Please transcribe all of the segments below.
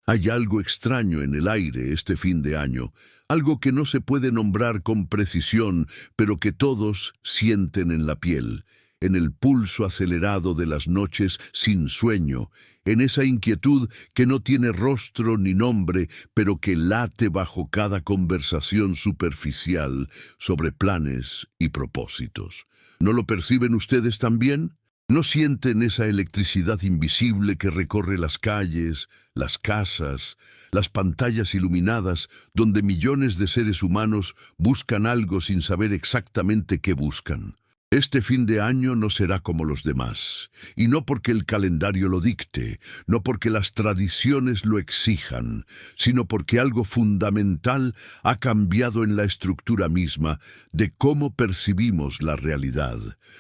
Hay algo extraño en el aire este fin de año, algo que no se puede nombrar con precisión, pero que todos sienten en la piel, en el pulso acelerado de las noches sin sueño, en esa inquietud que no tiene rostro ni nombre, pero que late bajo cada conversación superficial sobre planes y propósitos. ¿No lo perciben ustedes también? ¿No sienten esa electricidad invisible que recorre las calles, las casas, las pantallas iluminadas, donde millones de seres humanos buscan algo sin saber exactamente qué buscan? Este fin de año no será como los demás, y no porque el calendario lo dicte, no porque las tradiciones lo exijan, sino porque algo fundamental ha cambiado en la estructura misma de cómo percibimos la realidad,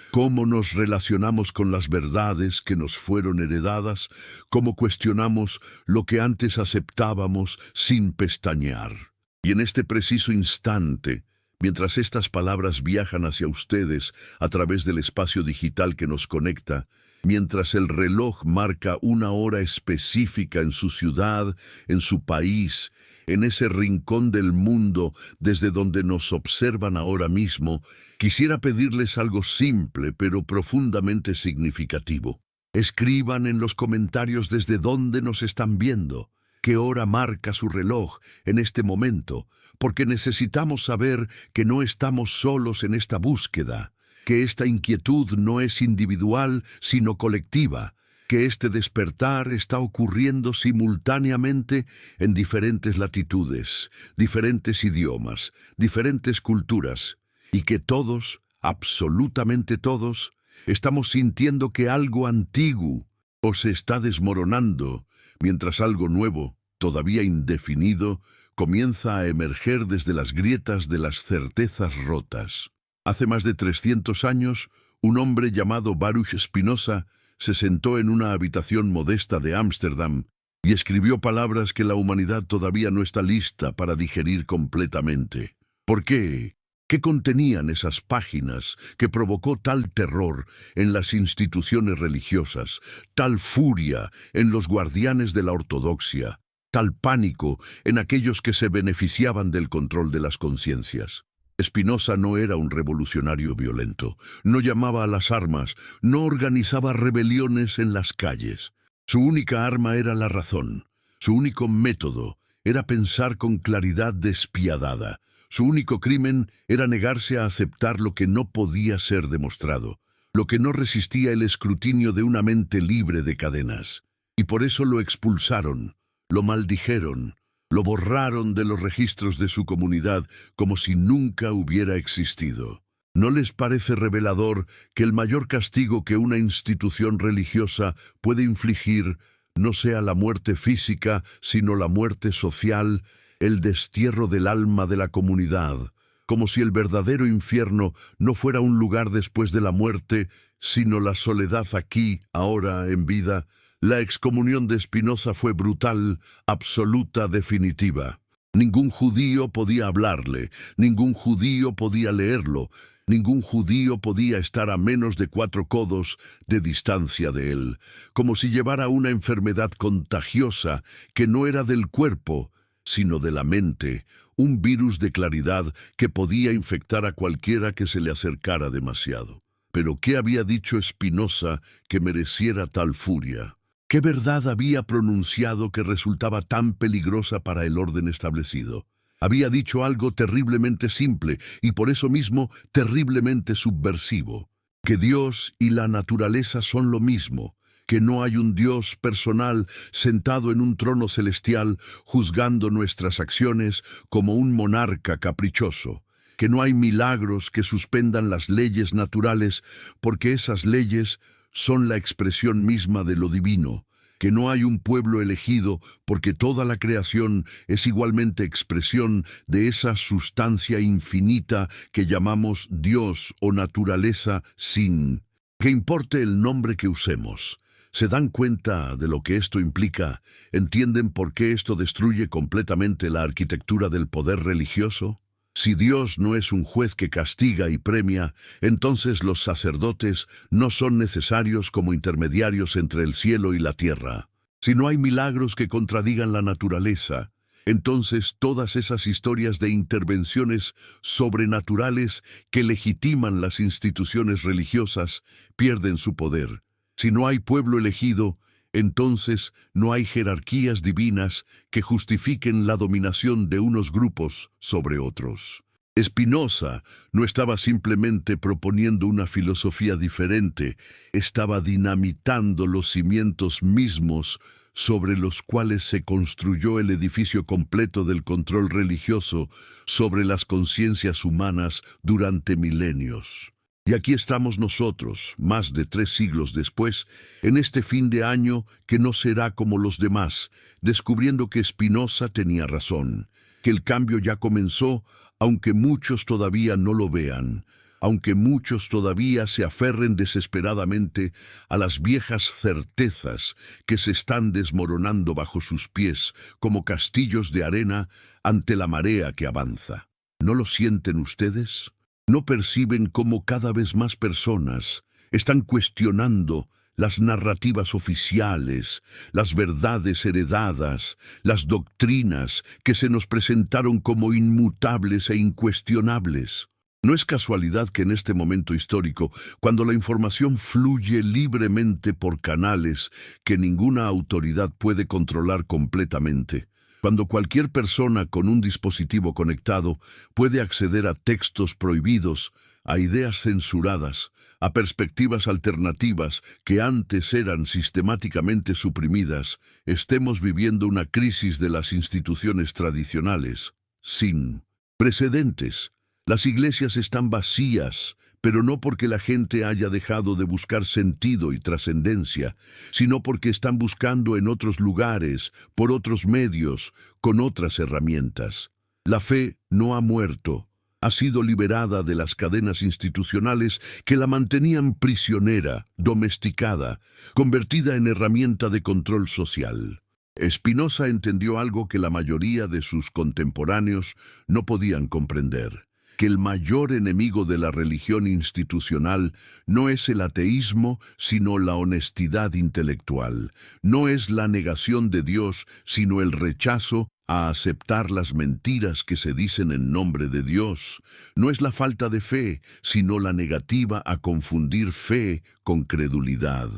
cómo nos relacionamos con las verdades que nos fueron heredadas, cómo cuestionamos lo que antes aceptábamos sin pestañear. Y en este preciso instante, mientras estas palabras viajan hacia ustedes a través del espacio digital que nos conecta, mientras el reloj marca una hora específica en su ciudad, en su país, en ese rincón del mundo desde donde nos observan ahora mismo, quisiera pedirles algo simple pero profundamente significativo. Escriban en los comentarios desde dónde nos están viendo. ¿Qué hora marca su reloj en este momento? Porque necesitamos saber que no estamos solos en esta búsqueda, que esta inquietud no es individual, sino colectiva, que este despertar está ocurriendo simultáneamente en diferentes latitudes, diferentes idiomas, diferentes culturas, y que todos, absolutamente todos, estamos sintiendo que algo antiguo se está desmoronando, mientras algo nuevo, todavía indefinido, comienza a emerger desde las grietas de las certezas rotas. Hace más de 300 años, un hombre llamado Baruch Spinoza se sentó en una habitación modesta de Ámsterdam y escribió palabras que la humanidad todavía no está lista para digerir completamente. ¿Por qué? ¿Qué contenían esas páginas que provocó tal terror en las instituciones religiosas, tal furia en los guardianes de la ortodoxia, tal pánico en aquellos que se beneficiaban del control de las conciencias? Spinoza no era un revolucionario violento, no llamaba a las armas, no organizaba rebeliones en las calles. Su única arma era la razón, su único método era pensar con claridad despiadada. Su único crimen era negarse a aceptar lo que no podía ser demostrado, lo que no resistía el escrutinio de una mente libre de cadenas. Y por eso lo expulsaron, lo maldijeron, lo borraron de los registros de su comunidad como si nunca hubiera existido. ¿No les parece revelador que el mayor castigo que una institución religiosa puede infligir no sea la muerte física, sino la muerte social, el destierro del alma de la comunidad, como si el verdadero infierno no fuera un lugar después de la muerte, sino la soledad aquí, ahora, en vida? La excomunión de Spinoza fue brutal, absoluta, definitiva. Ningún judío podía hablarle, ningún judío podía leerlo, ningún judío podía estar a menos de 4 codos de distancia de él, como si llevara una enfermedad contagiosa que no era del cuerpo, sino de la mente, un virus de claridad que podía infectar a cualquiera que se le acercara demasiado. Pero ¿qué había dicho Spinoza que mereciera tal furia? ¿Qué verdad había pronunciado que resultaba tan peligrosa para el orden establecido? Había dicho algo terriblemente simple y por eso mismo terriblemente subversivo: que Dios y la naturaleza son lo mismo, que no hay un Dios personal sentado en un trono celestial juzgando nuestras acciones como un monarca caprichoso, que no hay milagros que suspendan las leyes naturales porque esas leyes son la expresión misma de lo divino, que no hay un pueblo elegido porque toda la creación es igualmente expresión de esa sustancia infinita que llamamos Dios o naturaleza sin. Que importe el nombre que usemos. ¿Se dan cuenta de lo que esto implica? ¿Entienden por qué esto destruye completamente la arquitectura del poder religioso? Si Dios no es un juez que castiga y premia, entonces los sacerdotes no son necesarios como intermediarios entre el cielo y la tierra. Si no hay milagros que contradigan la naturaleza, entonces todas esas historias de intervenciones sobrenaturales que legitiman las instituciones religiosas pierden su poder. Si no hay pueblo elegido, entonces no hay jerarquías divinas que justifiquen la dominación de unos grupos sobre otros. Spinoza no estaba simplemente proponiendo una filosofía diferente, estaba dinamitando los cimientos mismos sobre los cuales se construyó el edificio completo del control religioso sobre las conciencias humanas durante milenios. Y aquí estamos nosotros, más de 3 siglos después, en este fin de año que no será como los demás, descubriendo que Spinoza tenía razón, que el cambio ya comenzó, aunque muchos todavía no lo vean, aunque muchos todavía se aferren desesperadamente a las viejas certezas que se están desmoronando bajo sus pies como castillos de arena ante la marea que avanza. ¿No lo sienten ustedes? ¿No perciben cómo cada vez más personas están cuestionando las narrativas oficiales, las verdades heredadas, las doctrinas que se nos presentaron como inmutables e incuestionables? No es casualidad que en este momento histórico, cuando la información fluye libremente por canales que ninguna autoridad puede controlar completamente, cuando cualquier persona con un dispositivo conectado puede acceder a textos prohibidos, a ideas censuradas, a perspectivas alternativas que antes eran sistemáticamente suprimidas, estemos viviendo una crisis de las instituciones tradicionales, sin precedentes. Las iglesias están vacías, pero no porque la gente haya dejado de buscar sentido y trascendencia, sino porque están buscando en otros lugares, por otros medios, con otras herramientas. La fe no ha muerto, ha sido liberada de las cadenas institucionales que la mantenían prisionera, domesticada, convertida en herramienta de control social. Spinoza entendió algo que la mayoría de sus contemporáneos no podían comprender: que el mayor enemigo de la religión institucional no es el ateísmo, sino la honestidad intelectual. No es la negación de Dios, sino el rechazo a aceptar las mentiras que se dicen en nombre de Dios. No es la falta de fe, sino la negativa a confundir fe con credulidad.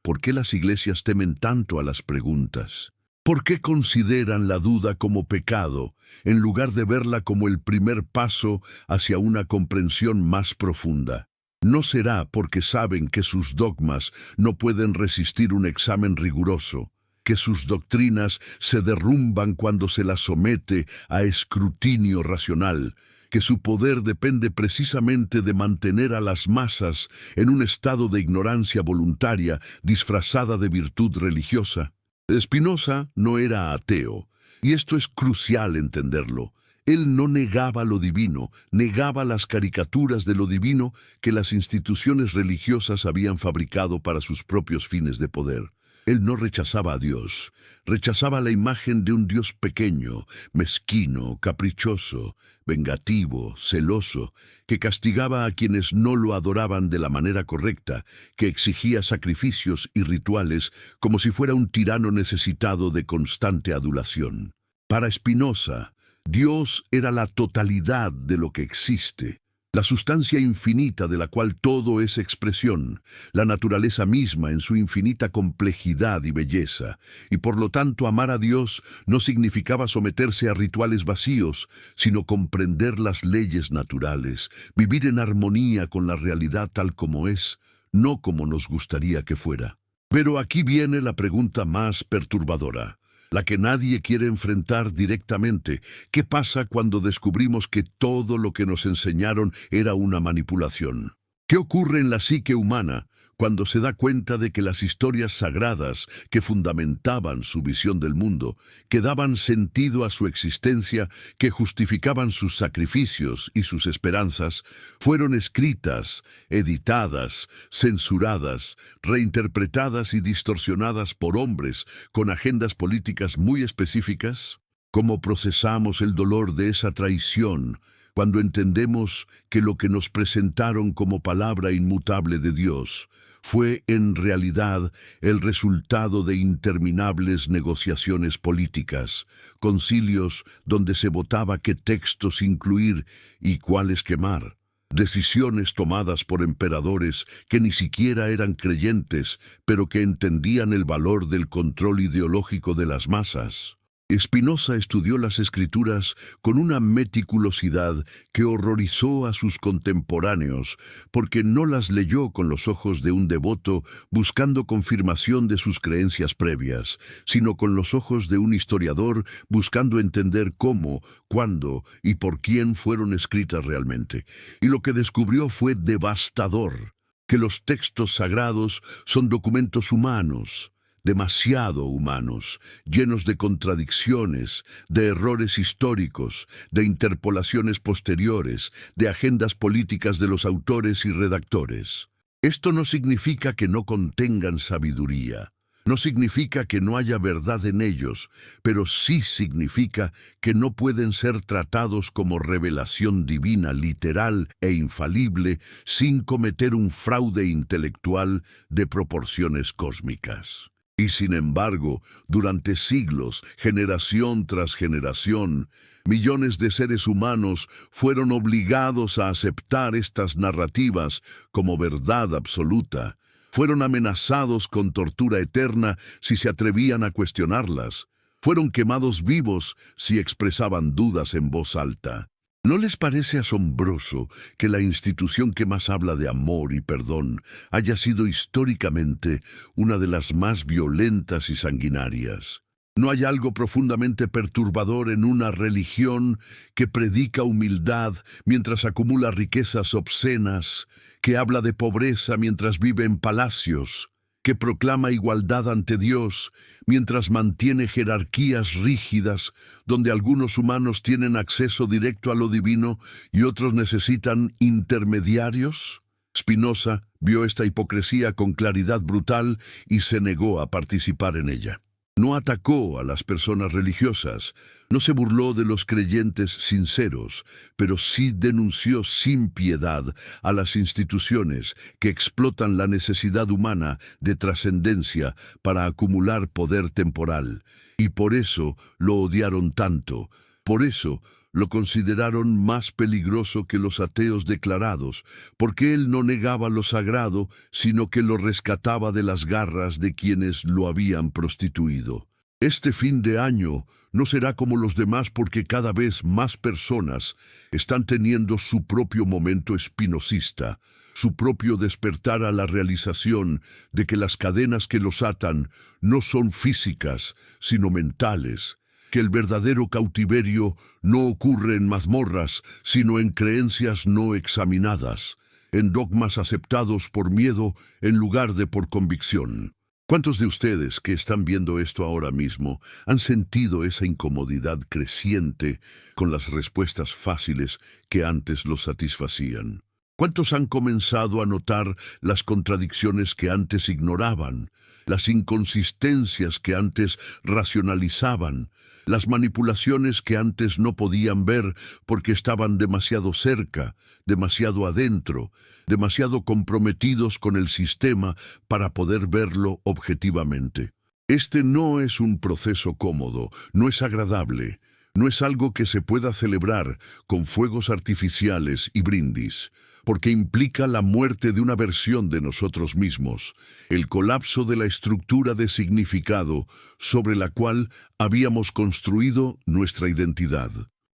¿Por qué las iglesias temen tanto a las preguntas? ¿Por qué consideran la duda como pecado, en lugar de verla como el primer paso hacia una comprensión más profunda? ¿No será porque saben que sus dogmas no pueden resistir un examen riguroso, que sus doctrinas se derrumban cuando se las somete a escrutinio racional, que su poder depende precisamente de mantener a las masas en un estado de ignorancia voluntaria disfrazada de virtud religiosa? Spinoza no era ateo, y esto es crucial entenderlo. Él no negaba lo divino, negaba las caricaturas de lo divino que las instituciones religiosas habían fabricado para sus propios fines de poder. Él no rechazaba a Dios, rechazaba la imagen de un Dios pequeño, mezquino, caprichoso, vengativo, celoso, que castigaba a quienes no lo adoraban de la manera correcta, que exigía sacrificios y rituales como si fuera un tirano necesitado de constante adulación. Para Spinoza, Dios era la totalidad de lo que existe, la sustancia infinita de la cual todo es expresión, la naturaleza misma en su infinita complejidad y belleza, y por lo tanto amar a Dios no significaba someterse a rituales vacíos, sino comprender las leyes naturales, vivir en armonía con la realidad tal como es, no como nos gustaría que fuera. Pero aquí viene la pregunta más perturbadora, la que nadie quiere enfrentar directamente. ¿Qué pasa cuando descubrimos que todo lo que nos enseñaron era una manipulación? ¿Qué ocurre en la psique humana cuando se da cuenta de que las historias sagradas que fundamentaban su visión del mundo, que daban sentido a su existencia, que justificaban sus sacrificios y sus esperanzas, fueron escritas, editadas, censuradas, reinterpretadas y distorsionadas por hombres con agendas políticas muy específicas? ¿Cómo procesamos el dolor de esa traición Cuando entendemos que lo que nos presentaron como palabra inmutable de Dios fue en realidad el resultado de interminables negociaciones políticas, concilios donde se votaba qué textos incluir y cuáles quemar, decisiones tomadas por emperadores que ni siquiera eran creyentes, pero que entendían el valor del control ideológico de las masas. Spinoza estudió las Escrituras con una meticulosidad que horrorizó a sus contemporáneos, porque no las leyó con los ojos de un devoto buscando confirmación de sus creencias previas, sino con los ojos de un historiador buscando entender cómo, cuándo y por quién fueron escritas realmente. Y lo que descubrió fue devastador, que los textos sagrados son documentos humanos, demasiado humanos, llenos de contradicciones, de errores históricos, de interpolaciones posteriores, de agendas políticas de los autores y redactores. Esto no significa que no contengan sabiduría, no significa que no haya verdad en ellos, pero sí significa que no pueden ser tratados como revelación divina, literal e infalible, sin cometer un fraude intelectual de proporciones cósmicas. Y sin embargo, durante siglos, generación tras generación, millones de seres humanos fueron obligados a aceptar estas narrativas como verdad absoluta. Fueron amenazados con tortura eterna si se atrevían a cuestionarlas. Fueron quemados vivos si expresaban dudas en voz alta. ¿No les parece asombroso que la institución que más habla de amor y perdón haya sido históricamente una de las más violentas y sanguinarias? ¿No hay algo profundamente perturbador en una religión que predica humildad mientras acumula riquezas obscenas, que habla de pobreza mientras vive en palacios, que proclama igualdad ante Dios mientras mantiene jerarquías rígidas donde algunos humanos tienen acceso directo a lo divino y otros necesitan intermediarios? Spinoza vio esta hipocresía con claridad brutal y se negó a participar en ella. No atacó a las personas religiosas, no se burló de los creyentes sinceros, pero sí denunció sin piedad a las instituciones que explotan la necesidad humana de trascendencia para acumular poder temporal. Y por eso lo odiaron tanto, por eso lo consideraron más peligroso que los ateos declarados, porque él no negaba lo sagrado, sino que lo rescataba de las garras de quienes lo habían prostituido. Este fin de año no será como los demás porque cada vez más personas están teniendo su propio momento espinosista, su propio despertar a la realización de que las cadenas que los atan no son físicas, sino mentales, que el verdadero cautiverio no ocurre en mazmorras, sino en creencias no examinadas, en dogmas aceptados por miedo en lugar de por convicción. ¿Cuántos de ustedes que están viendo esto ahora mismo han sentido esa incomodidad creciente con las respuestas fáciles que antes los satisfacían? ¿Cuántos han comenzado a notar las contradicciones que antes ignoraban, las inconsistencias que antes racionalizaban, las manipulaciones que antes no podían ver porque estaban demasiado cerca, demasiado adentro, demasiado comprometidos con el sistema para poder verlo objetivamente? Este no es un proceso cómodo, no es agradable, no es algo que se pueda celebrar con fuegos artificiales y brindis, porque implica la muerte de una versión de nosotros mismos, el colapso de la estructura de significado sobre la cual habíamos construido nuestra identidad.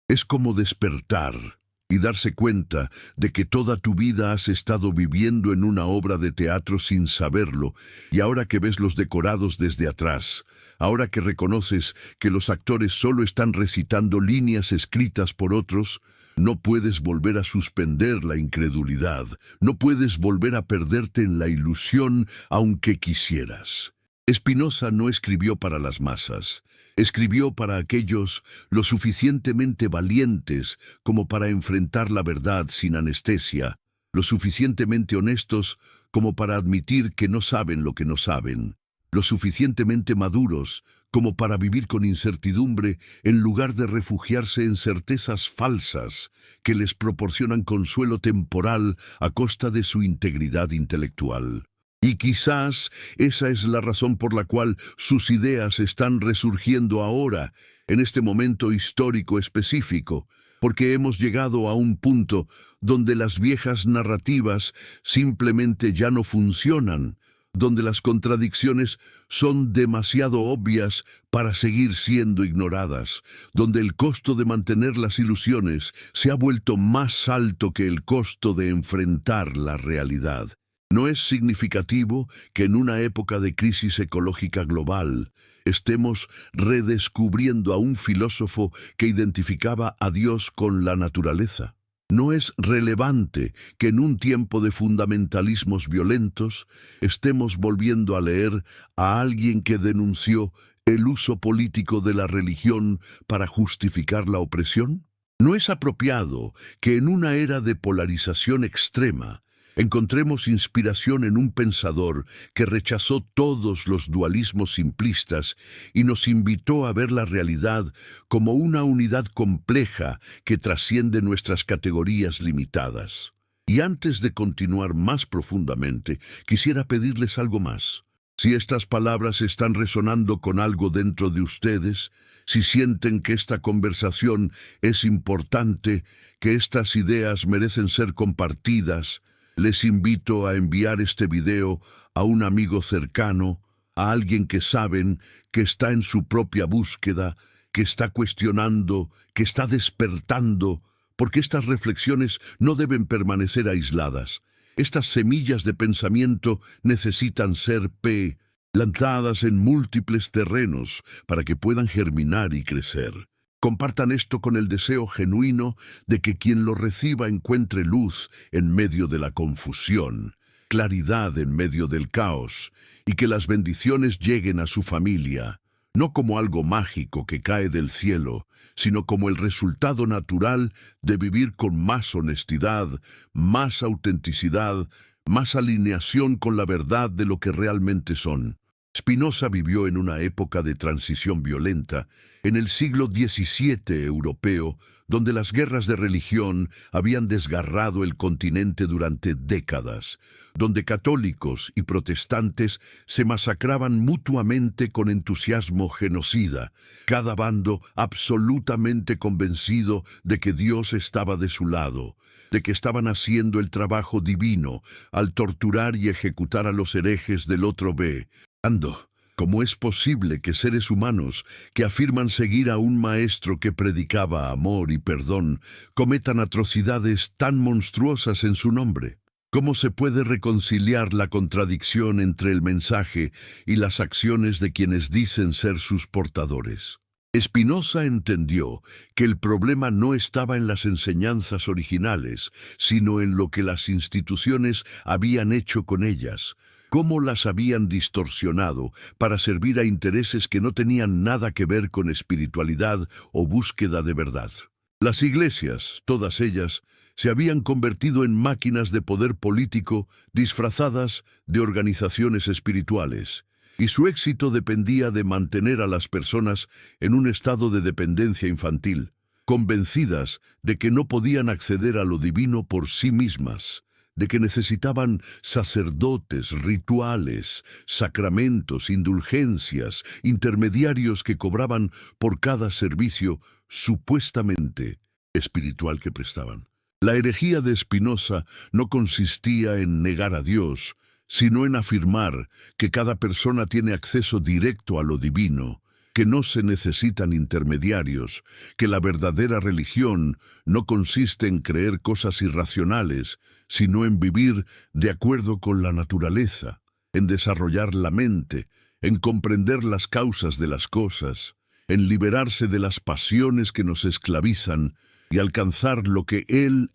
Es como despertar y darse cuenta de que toda tu vida has estado viviendo en una obra de teatro sin saberlo, y ahora que ves los decorados desde atrás, ahora que reconoces que los actores solo están recitando líneas escritas por otros, no puedes volver a suspender la incredulidad, no puedes volver a perderte en la ilusión aunque quisieras. Spinoza no escribió para las masas, escribió para aquellos lo suficientemente valientes como para enfrentar la verdad sin anestesia, lo suficientemente honestos como para admitir que no saben lo que no saben, lo suficientemente maduros como para vivir con incertidumbre en lugar de refugiarse en certezas falsas que les proporcionan consuelo temporal a costa de su integridad intelectual. Y quizás esa es la razón por la cual sus ideas están resurgiendo ahora, en este momento histórico específico, porque hemos llegado a un punto donde las viejas narrativas simplemente ya no funcionan, donde las contradicciones son demasiado obvias para seguir siendo ignoradas, donde el costo de mantener las ilusiones se ha vuelto más alto que el costo de enfrentar la realidad. No es significativo que en una época de crisis ecológica global estemos redescubriendo a un filósofo que identificaba a Dios con la naturaleza. No es relevante que en un tiempo de fundamentalismos violentos estemos volviendo a leer a alguien que denunció el uso político de la religión para justificar la opresión. No es apropiado que en una era de polarización extrema encontremos inspiración en un pensador que rechazó todos los dualismos simplistas y nos invitó a ver la realidad como una unidad compleja que trasciende nuestras categorías limitadas. Y antes de continuar más profundamente, quisiera pedirles algo más. Si estas palabras están resonando con algo dentro de ustedes, si sienten que esta conversación es importante, que estas ideas merecen ser compartidas, les invito a enviar este video a un amigo cercano, a alguien que saben que está en su propia búsqueda, que está cuestionando, que está despertando, porque estas reflexiones no deben permanecer aisladas. Estas semillas de pensamiento necesitan ser lanzadas en múltiples terrenos para que puedan germinar y crecer. Compartan esto con el deseo genuino de que quien lo reciba encuentre luz en medio de la confusión, claridad en medio del caos, y que las bendiciones lleguen a su familia, no como algo mágico que cae del cielo, sino como el resultado natural de vivir con más honestidad, más autenticidad, más alineación con la verdad de lo que realmente son. Spinoza vivió en una época de transición violenta, en el siglo XVII europeo, donde las guerras de religión habían desgarrado el continente durante décadas, donde católicos y protestantes se masacraban mutuamente con entusiasmo genocida, cada bando absolutamente convencido de que Dios estaba de su lado, de que estaban haciendo el trabajo divino al torturar y ejecutar a los herejes del otro bando. ¿Cómo es posible que seres humanos que afirman seguir a un maestro que predicaba amor y perdón cometan atrocidades tan monstruosas en su nombre? ¿Cómo se puede reconciliar la contradicción entre el mensaje y las acciones de quienes dicen ser sus portadores? Spinoza entendió que el problema no estaba en las enseñanzas originales, sino en lo que las instituciones habían hecho con ellas, cómo las habían distorsionado para servir a intereses que no tenían nada que ver con espiritualidad o búsqueda de verdad. Las iglesias, todas ellas, se habían convertido en máquinas de poder político disfrazadas de organizaciones espirituales, y su éxito dependía de mantener a las personas en un estado de dependencia infantil, convencidas de que no podían acceder a lo divino por sí mismas, de que necesitaban sacerdotes, rituales, sacramentos, indulgencias, intermediarios que cobraban por cada servicio supuestamente espiritual que prestaban. La herejía de Spinoza no consistía en negar a Dios, sino en afirmar que cada persona tiene acceso directo a lo divino, que no se necesitan intermediarios, que la verdadera religión no consiste en creer cosas irracionales, sino en vivir de acuerdo con la naturaleza, en desarrollar la mente, en comprender las causas de las cosas, en liberarse de las pasiones que nos esclavizan y alcanzar lo que él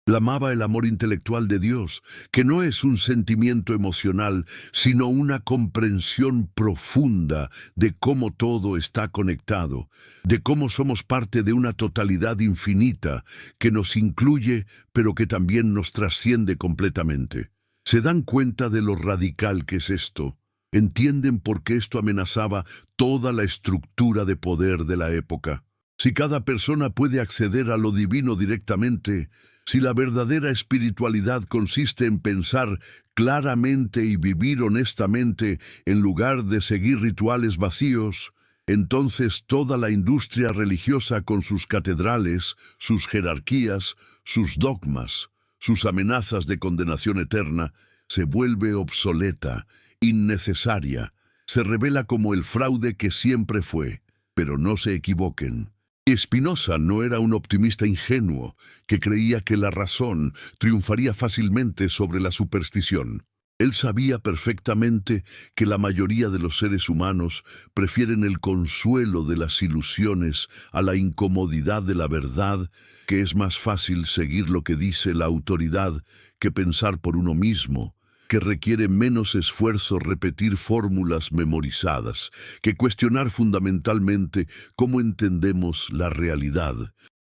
llamaba el amor intelectual de Dios, que no es un sentimiento emocional, sino una comprensión profunda de cómo todo está conectado, de cómo somos parte de una totalidad infinita que nos incluye, pero que también nos trasciende completamente. ¿Se dan cuenta de lo radical que es esto? entienden por qué esto amenazaba toda la estructura de poder de la época. Si cada persona puede acceder a lo divino directamente, si la verdadera espiritualidad consiste en pensar claramente y vivir honestamente en lugar de seguir rituales vacíos, entonces toda la industria religiosa con sus catedrales, sus jerarquías, sus dogmas, sus amenazas de condenación eterna, se vuelve obsoleta, innecesaria, se revela como el fraude que siempre fue. Pero no se equivoquen. Spinoza no era un optimista ingenuo que creía que la razón triunfaría fácilmente sobre la superstición. Él sabía perfectamente que la mayoría de los seres humanos prefieren el consuelo de las ilusiones a la incomodidad de la verdad, que es más fácil seguir lo que dice la autoridad que pensar por uno mismo, que requiere menos esfuerzo repetir fórmulas memorizadas, que cuestionar fundamentalmente cómo entendemos la realidad.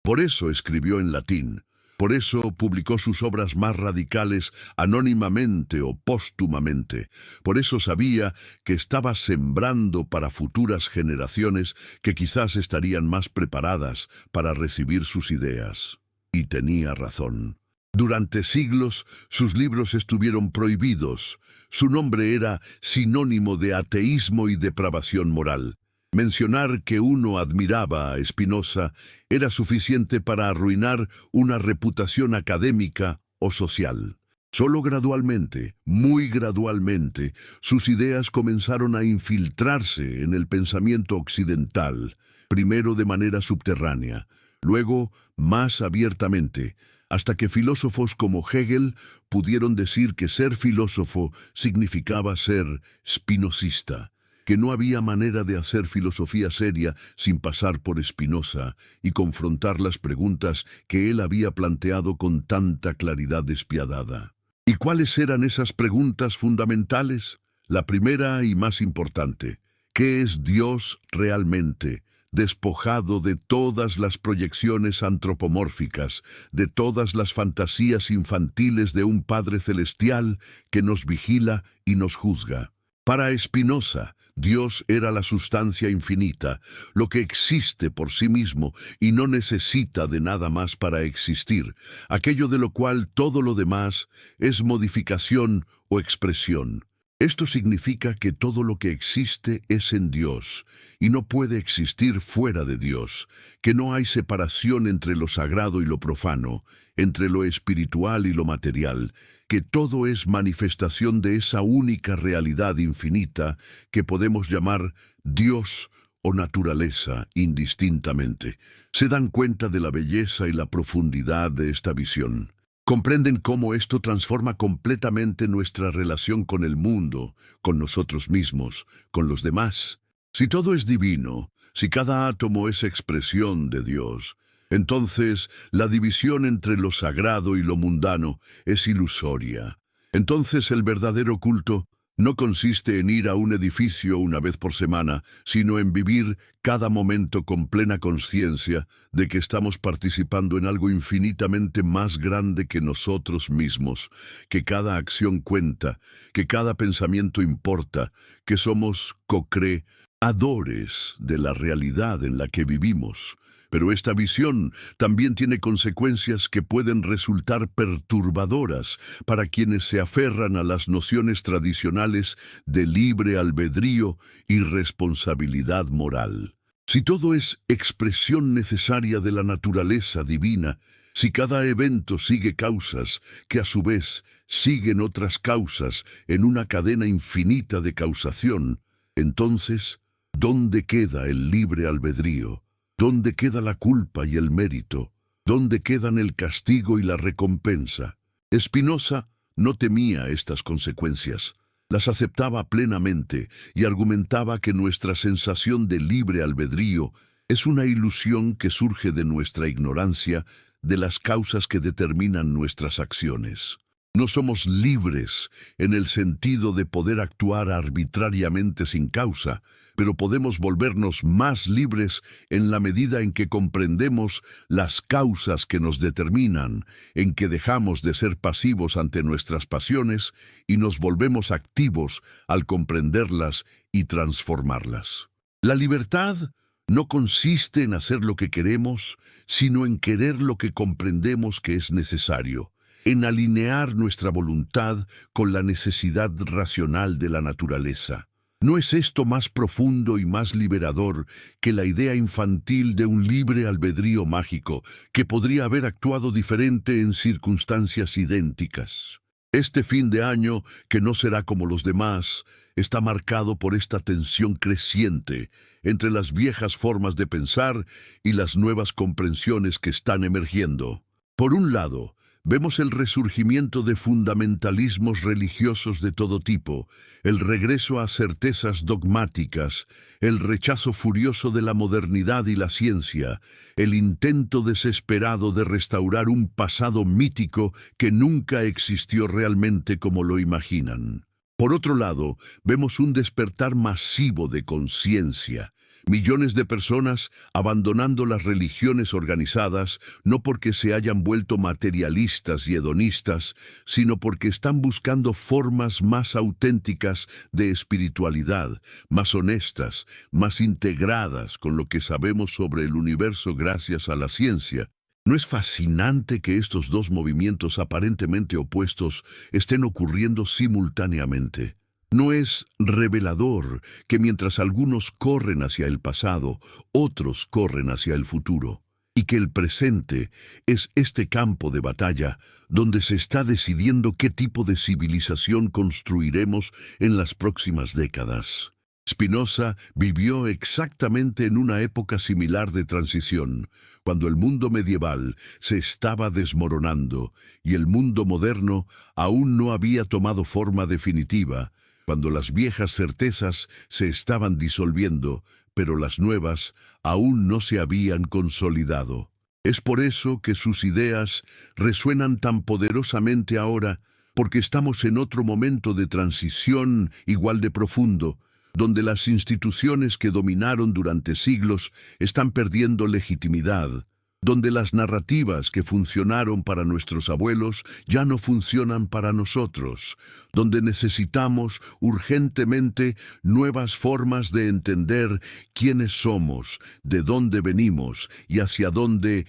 Por eso escribió en latín. Por eso publicó sus obras más radicales anónimamente o póstumamente. Por eso sabía que estaba sembrando para futuras generaciones que quizás estarían más preparadas para recibir sus ideas. Y tenía razón. Durante siglos, sus libros estuvieron prohibidos. Su nombre era sinónimo de ateísmo y depravación moral. Mencionar que uno admiraba a Spinoza era suficiente para arruinar una reputación académica o social. Solo gradualmente, muy gradualmente, sus ideas comenzaron a infiltrarse en el pensamiento occidental, primero de manera subterránea, luego más abiertamente, hasta que filósofos como Hegel pudieron decir que ser filósofo significaba ser spinozista, que no había manera de hacer filosofía seria sin pasar por Spinoza y confrontar las preguntas que él había planteado con tanta claridad despiadada. ¿Y cuáles eran esas preguntas fundamentales? La primera y más importante: ¿qué es Dios realmente? Despojado de todas las proyecciones antropomórficas, de todas las fantasías infantiles de un Padre Celestial que nos vigila y nos juzga. Para Spinoza, Dios era la sustancia infinita, lo que existe por sí mismo y no necesita de nada más para existir, aquello de lo cual todo lo demás es modificación o expresión. Esto significa que todo lo que existe es en Dios y no puede existir fuera de Dios, que no hay separación entre lo sagrado y lo profano, entre lo espiritual y lo material, que todo es manifestación de esa única realidad infinita que podemos llamar Dios o naturaleza indistintamente. Se dan cuenta de la belleza y la profundidad de esta visión. Comprenden cómo esto transforma completamente nuestra relación con el mundo, con nosotros mismos, con los demás. Si todo es divino, si cada átomo es expresión de Dios, entonces la división entre lo sagrado y lo mundano es ilusoria. Entonces el verdadero culto no consiste en ir a un edificio una vez por semana, sino en vivir cada momento con plena conciencia de que estamos participando en algo infinitamente más grande que nosotros mismos, que cada acción cuenta, que cada pensamiento importa, que somos co-creadores de la realidad en la que vivimos. Pero esta visión también tiene consecuencias que pueden resultar perturbadoras para quienes se aferran a las nociones tradicionales de libre albedrío y responsabilidad moral. Si todo es expresión necesaria de la naturaleza divina, si cada evento sigue causas que a su vez siguen otras causas en una cadena infinita de causación, entonces, ¿dónde queda el libre albedrío? ¿Dónde queda la culpa y el mérito? ¿Dónde quedan el castigo y la recompensa? Spinoza no temía estas consecuencias, las aceptaba plenamente y argumentaba que nuestra sensación de libre albedrío es una ilusión que surge de nuestra ignorancia de las causas que determinan nuestras acciones. No somos libres en el sentido de poder actuar arbitrariamente sin causa, pero podemos volvernos más libres en la medida en que comprendemos las causas que nos determinan, en que dejamos de ser pasivos ante nuestras pasiones y nos volvemos activos al comprenderlas y transformarlas. La libertad no consiste en hacer lo que queremos, sino en querer lo que comprendemos que es necesario, en alinear nuestra voluntad con la necesidad racional de la naturaleza. ¿No es esto más profundo y más liberador que la idea infantil de un libre albedrío mágico que podría haber actuado diferente en circunstancias idénticas? Este fin de año, que no será como los demás, está marcado por esta tensión creciente entre las viejas formas de pensar y las nuevas comprensiones que están emergiendo. Por un lado, vemos el resurgimiento de fundamentalismos religiosos de todo tipo, el regreso a certezas dogmáticas, el rechazo furioso de la modernidad y la ciencia, el intento desesperado de restaurar un pasado mítico que nunca existió realmente como lo imaginan. Por otro lado, vemos un despertar masivo de conciencia. Millones de personas abandonando las religiones organizadas, no porque se hayan vuelto materialistas y hedonistas, sino porque están buscando formas más auténticas de espiritualidad, más honestas, más integradas con lo que sabemos sobre el universo gracias a la ciencia. ¿No es fascinante que estos dos movimientos aparentemente opuestos estén ocurriendo simultáneamente? ¿No es revelador que mientras algunos corren hacia el pasado, otros corren hacia el futuro? Y que el presente es este campo de batalla donde se está decidiendo qué tipo de civilización construiremos en las próximas décadas. Spinoza vivió exactamente en una época similar de transición, cuando el mundo medieval se estaba desmoronando y el mundo moderno aún no había tomado forma definitiva, cuando las viejas certezas se estaban disolviendo, pero las nuevas aún no se habían consolidado. Es por eso que sus ideas resuenan tan poderosamente ahora, porque estamos en otro momento de transición igual de profundo, donde las instituciones que dominaron durante siglos están perdiendo legitimidad, donde las narrativas que funcionaron para nuestros abuelos ya no funcionan para nosotros, donde necesitamos urgentemente nuevas formas de entender quiénes somos, de dónde venimos y hacia dónde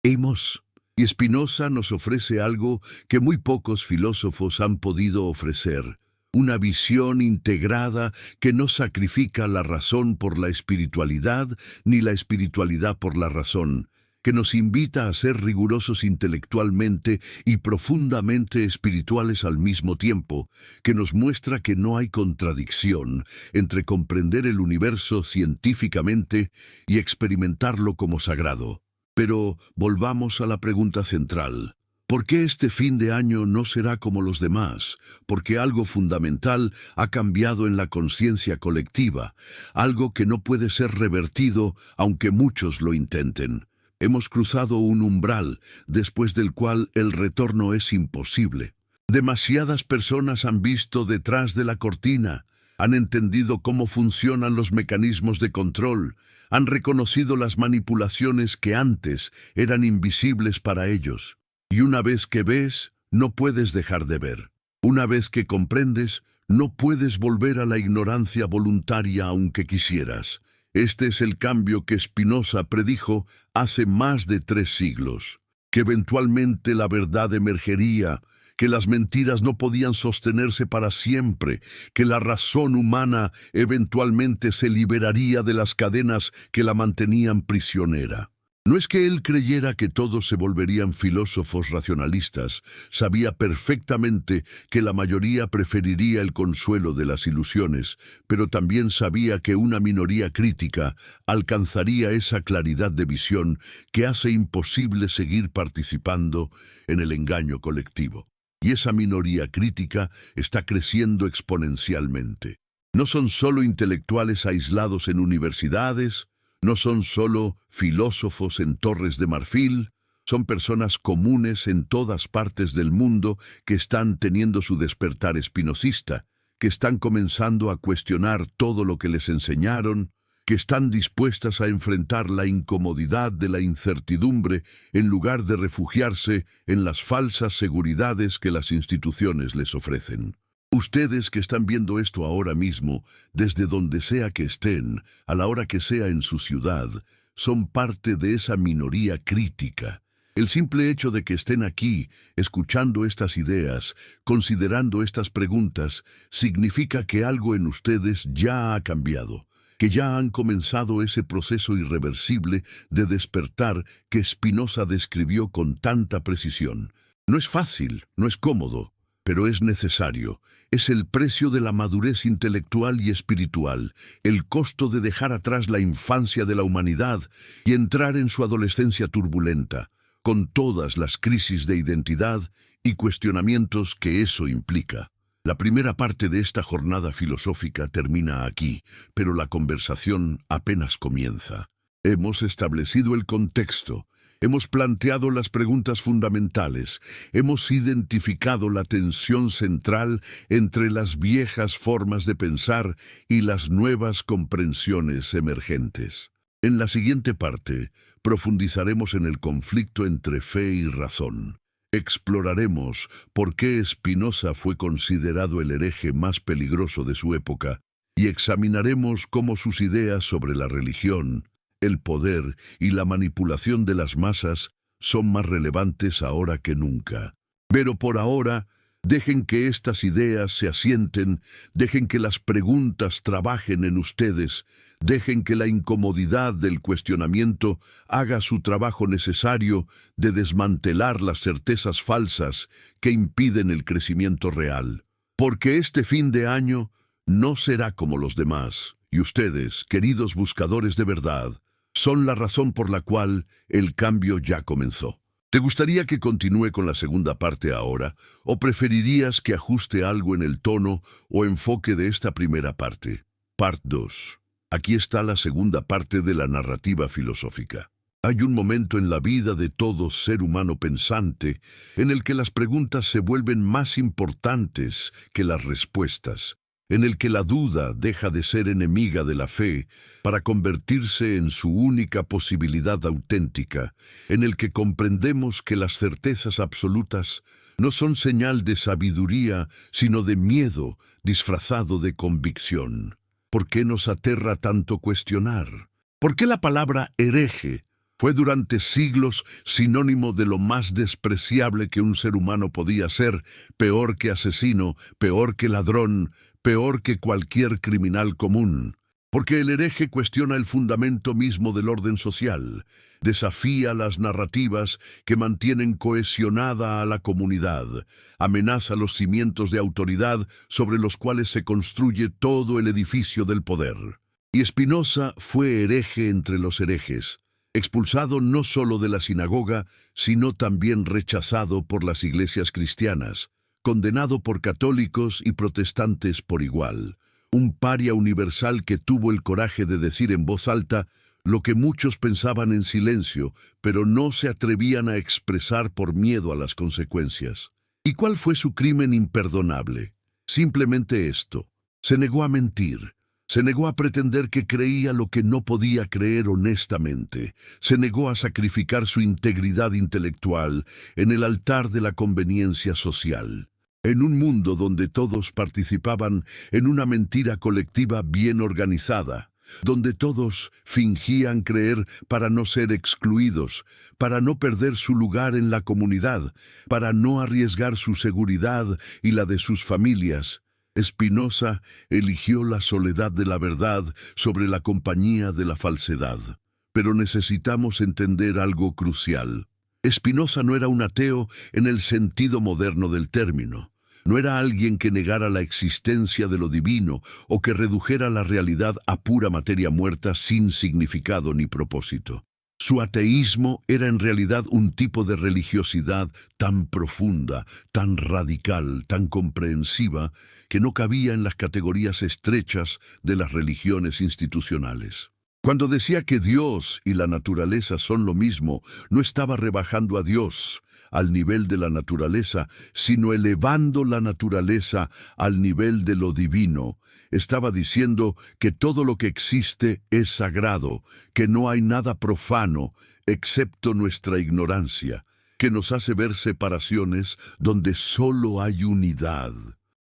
hemos. Y Spinoza nos ofrece algo que muy pocos filósofos han podido ofrecer: una visión integrada que no sacrifica la razón por la espiritualidad ni la espiritualidad por la razón, que nos invita a ser rigurosos intelectualmente y profundamente espirituales al mismo tiempo, que nos muestra que no hay contradicción entre comprender el universo científicamente y experimentarlo como sagrado. Pero volvamos a la pregunta central. ¿Por qué este fin de año no será como los demás? Porque algo fundamental ha cambiado en la conciencia colectiva, algo que no puede ser revertido aunque muchos lo intenten. Hemos cruzado un umbral, después del cual el retorno es imposible. Demasiadas personas han visto detrás de la cortina, han entendido cómo funcionan los mecanismos de control, han reconocido las manipulaciones que antes eran invisibles para ellos. Y una vez que ves, no puedes dejar de ver. Una vez que comprendes, no puedes volver a la ignorancia voluntaria aunque quisieras. Este es el cambio que Spinoza predijo hace más de 3 siglos. Que eventualmente la verdad emergería, que las mentiras no podían sostenerse para siempre, que la razón humana eventualmente se liberaría de las cadenas que la mantenían prisionera. No es que él creyera que todos se volverían filósofos racionalistas, sabía perfectamente que la mayoría preferiría el consuelo de las ilusiones, pero también sabía que una minoría crítica alcanzaría esa claridad de visión que hace imposible seguir participando en el engaño colectivo. Y esa minoría crítica está creciendo exponencialmente. No son solo intelectuales aislados en universidades, no son solo filósofos en Torres de Marfil, son personas comunes en todas partes del mundo que están teniendo su despertar espinosista, que están comenzando a cuestionar todo lo que les enseñaron, que están dispuestas a enfrentar la incomodidad de la incertidumbre en lugar de refugiarse en las falsas seguridades que las instituciones les ofrecen. Ustedes que están viendo esto ahora mismo, desde donde sea que estén, a la hora que sea en su ciudad, son parte de esa minoría crítica. El simple hecho de que estén aquí, escuchando estas ideas, considerando estas preguntas, significa que algo en ustedes ya ha cambiado, que ya han comenzado ese proceso irreversible de despertar que Spinoza describió con tanta precisión. No es fácil, no es cómodo, pero es necesario. Es el precio de la madurez intelectual y espiritual, el costo de dejar atrás la infancia de la humanidad y entrar en su adolescencia turbulenta, con todas las crisis de identidad y cuestionamientos que eso implica. La primera parte de esta jornada filosófica termina aquí, pero la conversación apenas comienza. Hemos establecido el contexto, hemos planteado las preguntas fundamentales, hemos identificado la tensión central entre las viejas formas de pensar y las nuevas comprensiones emergentes. En la siguiente parte, profundizaremos en el conflicto entre fe y razón. Exploraremos por qué Spinoza fue considerado el hereje más peligroso de su época y examinaremos cómo sus ideas sobre la religión, el poder y la manipulación de las masas son más relevantes ahora que nunca. Pero por ahora, dejen que estas ideas se asienten, dejen que las preguntas trabajen en ustedes, dejen que la incomodidad del cuestionamiento haga su trabajo necesario de desmantelar las certezas falsas que impiden el crecimiento real. Porque este fin de año no será como los demás, y ustedes, queridos buscadores de verdad, son la razón por la cual el cambio ya comenzó. ¿Te gustaría que continúe con la segunda parte ahora, o preferirías que ajuste algo en el tono o enfoque de esta primera parte? Part 2. Aquí está la segunda parte de la narrativa filosófica. Hay un momento en la vida de todo ser humano pensante en el que las preguntas se vuelven más importantes que las respuestas, en el que la duda deja de ser enemiga de la fe para convertirse en su única posibilidad auténtica, en el que comprendemos que las certezas absolutas no son señal de sabiduría, sino de miedo disfrazado de convicción. ¿Por qué nos aterra tanto cuestionar? ¿Por qué la palabra hereje fue durante siglos sinónimo de lo más despreciable que un ser humano podía ser, peor que asesino, peor que ladrón, peor que cualquier criminal común? Porque el hereje cuestiona el fundamento mismo del orden social, desafía las narrativas que mantienen cohesionada a la comunidad, amenaza los cimientos de autoridad sobre los cuales se construye todo el edificio del poder. Y Spinoza fue hereje entre los herejes, expulsado no solo de la sinagoga, sino también rechazado por las iglesias cristianas, condenado por católicos y protestantes por igual, un paria universal que tuvo el coraje de decir en voz alta lo que muchos pensaban en silencio, pero no se atrevían a expresar por miedo a las consecuencias. ¿Y cuál fue su crimen imperdonable? Simplemente esto: se negó a mentir. Se negó a pretender que creía lo que no podía creer honestamente. Se negó a sacrificar su integridad intelectual en el altar de la conveniencia social. En un mundo donde todos participaban en una mentira colectiva bien organizada, donde todos fingían creer para no ser excluidos, para no perder su lugar en la comunidad, para no arriesgar su seguridad y la de sus familias, Spinoza eligió la soledad de la verdad sobre la compañía de la falsedad. Pero necesitamos entender algo crucial. Spinoza no era un ateo en el sentido moderno del término. No era alguien que negara la existencia de lo divino o que redujera la realidad a pura materia muerta sin significado ni propósito. Su ateísmo era en realidad un tipo de religiosidad tan profunda, tan radical, tan comprensiva, que no cabía en las categorías estrechas de las religiones institucionales. Cuando decía que Dios y la naturaleza son lo mismo, no estaba rebajando a Dios al nivel de la naturaleza, sino elevando la naturaleza al nivel de lo divino. Estaba diciendo que todo lo que existe es sagrado, que no hay nada profano, excepto nuestra ignorancia, que nos hace ver separaciones donde solo hay unidad.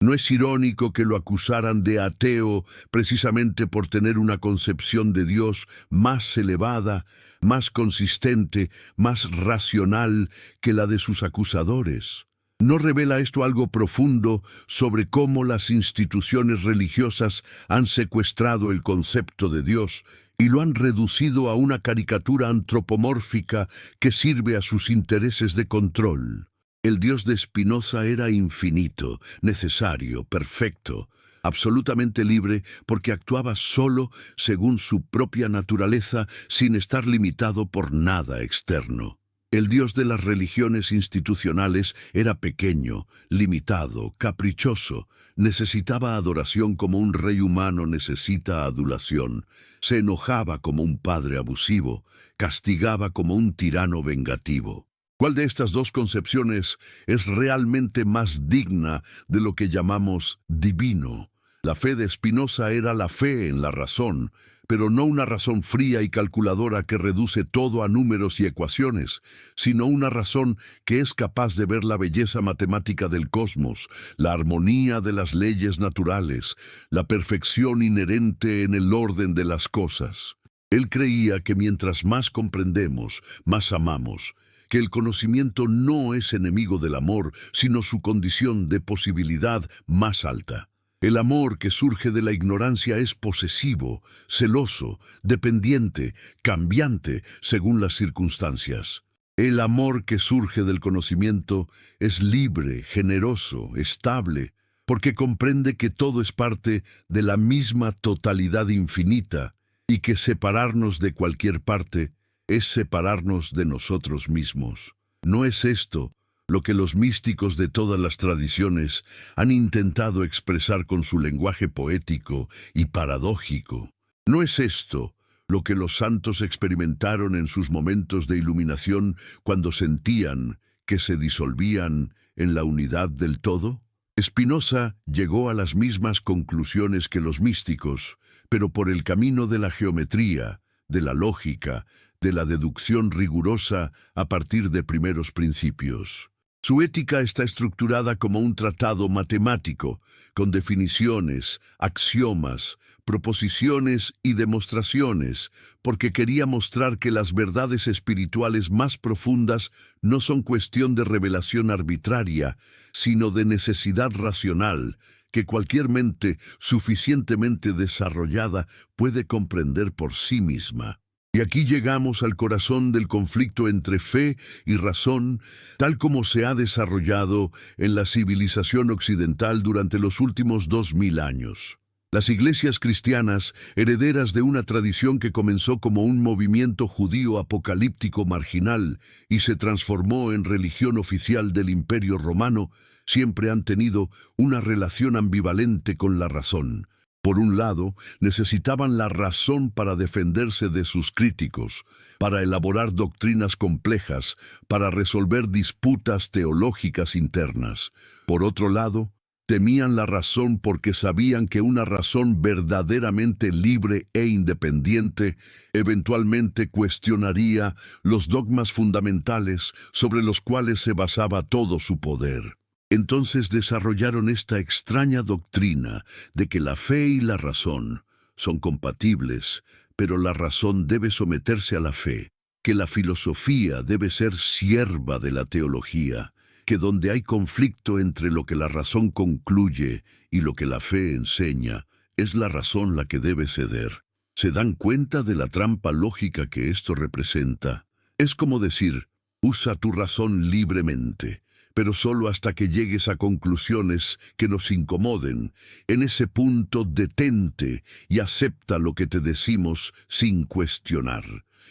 ¿No es irónico que lo acusaran de ateo precisamente por tener una concepción de Dios más elevada, más consistente, más racional que la de sus acusadores? ¿No revela esto algo profundo sobre cómo las instituciones religiosas han secuestrado el concepto de Dios y lo han reducido a una caricatura antropomórfica que sirve a sus intereses de control? El Dios de Spinoza era infinito, necesario, perfecto, absolutamente libre porque actuaba solo según su propia naturaleza sin estar limitado por nada externo. El Dios de las religiones institucionales era pequeño, limitado, caprichoso, necesitaba adoración como un rey humano necesita adulación, se enojaba como un padre abusivo, castigaba como un tirano vengativo. ¿Cuál de estas dos concepciones es realmente más digna de lo que llamamos divino? La fe de Spinoza era la fe en la razón, pero no una razón fría y calculadora que reduce todo a números y ecuaciones, sino una razón que es capaz de ver la belleza matemática del cosmos, la armonía de las leyes naturales, la perfección inherente en el orden de las cosas. Él creía que mientras más comprendemos, más amamos, que el conocimiento no es enemigo del amor, sino su condición de posibilidad más alta. El amor que surge de la ignorancia es posesivo, celoso, dependiente, cambiante según las circunstancias. El amor que surge del conocimiento es libre, generoso, estable, porque comprende que todo es parte de la misma totalidad infinita y que separarnos de cualquier parte es separarnos de nosotros mismos. ¿No es esto lo que los místicos de todas las tradiciones han intentado expresar con su lenguaje poético y paradójico? ¿No es esto lo que los santos experimentaron en sus momentos de iluminación cuando sentían que se disolvían en la unidad del todo? Spinoza llegó a las mismas conclusiones que los místicos, pero por el camino de la geometría, de la lógica, de la deducción rigurosa a partir de primeros principios. Su ética está estructurada como un tratado matemático, con definiciones, axiomas, proposiciones y demostraciones, porque quería mostrar que las verdades espirituales más profundas no son cuestión de revelación arbitraria, sino de necesidad racional, que cualquier mente suficientemente desarrollada puede comprender por sí misma. Y aquí llegamos al corazón del conflicto entre fe y razón, tal como se ha desarrollado en la civilización occidental durante los últimos 2000 años. Las iglesias cristianas, herederas de una tradición que comenzó como un movimiento judío apocalíptico marginal y se transformó en religión oficial del Imperio Romano, siempre han tenido una relación ambivalente con la razón. Por un lado, necesitaban la razón para defenderse de sus críticos, para elaborar doctrinas complejas, para resolver disputas teológicas internas. Por otro lado, temían la razón porque sabían que una razón verdaderamente libre e independiente eventualmente cuestionaría los dogmas fundamentales sobre los cuales se basaba todo su poder. Entonces desarrollaron esta extraña doctrina de que la fe y la razón son compatibles, pero la razón debe someterse a la fe, que la filosofía debe ser sierva de la teología, que donde hay conflicto entre lo que la razón concluye y lo que la fe enseña, es la razón la que debe ceder. ¿Se dan cuenta de la trampa lógica que esto representa? Es como decir, usa tu razón libremente, pero solo hasta que llegues a conclusiones que nos incomoden. En ese punto detente y acepta lo que te decimos sin cuestionar.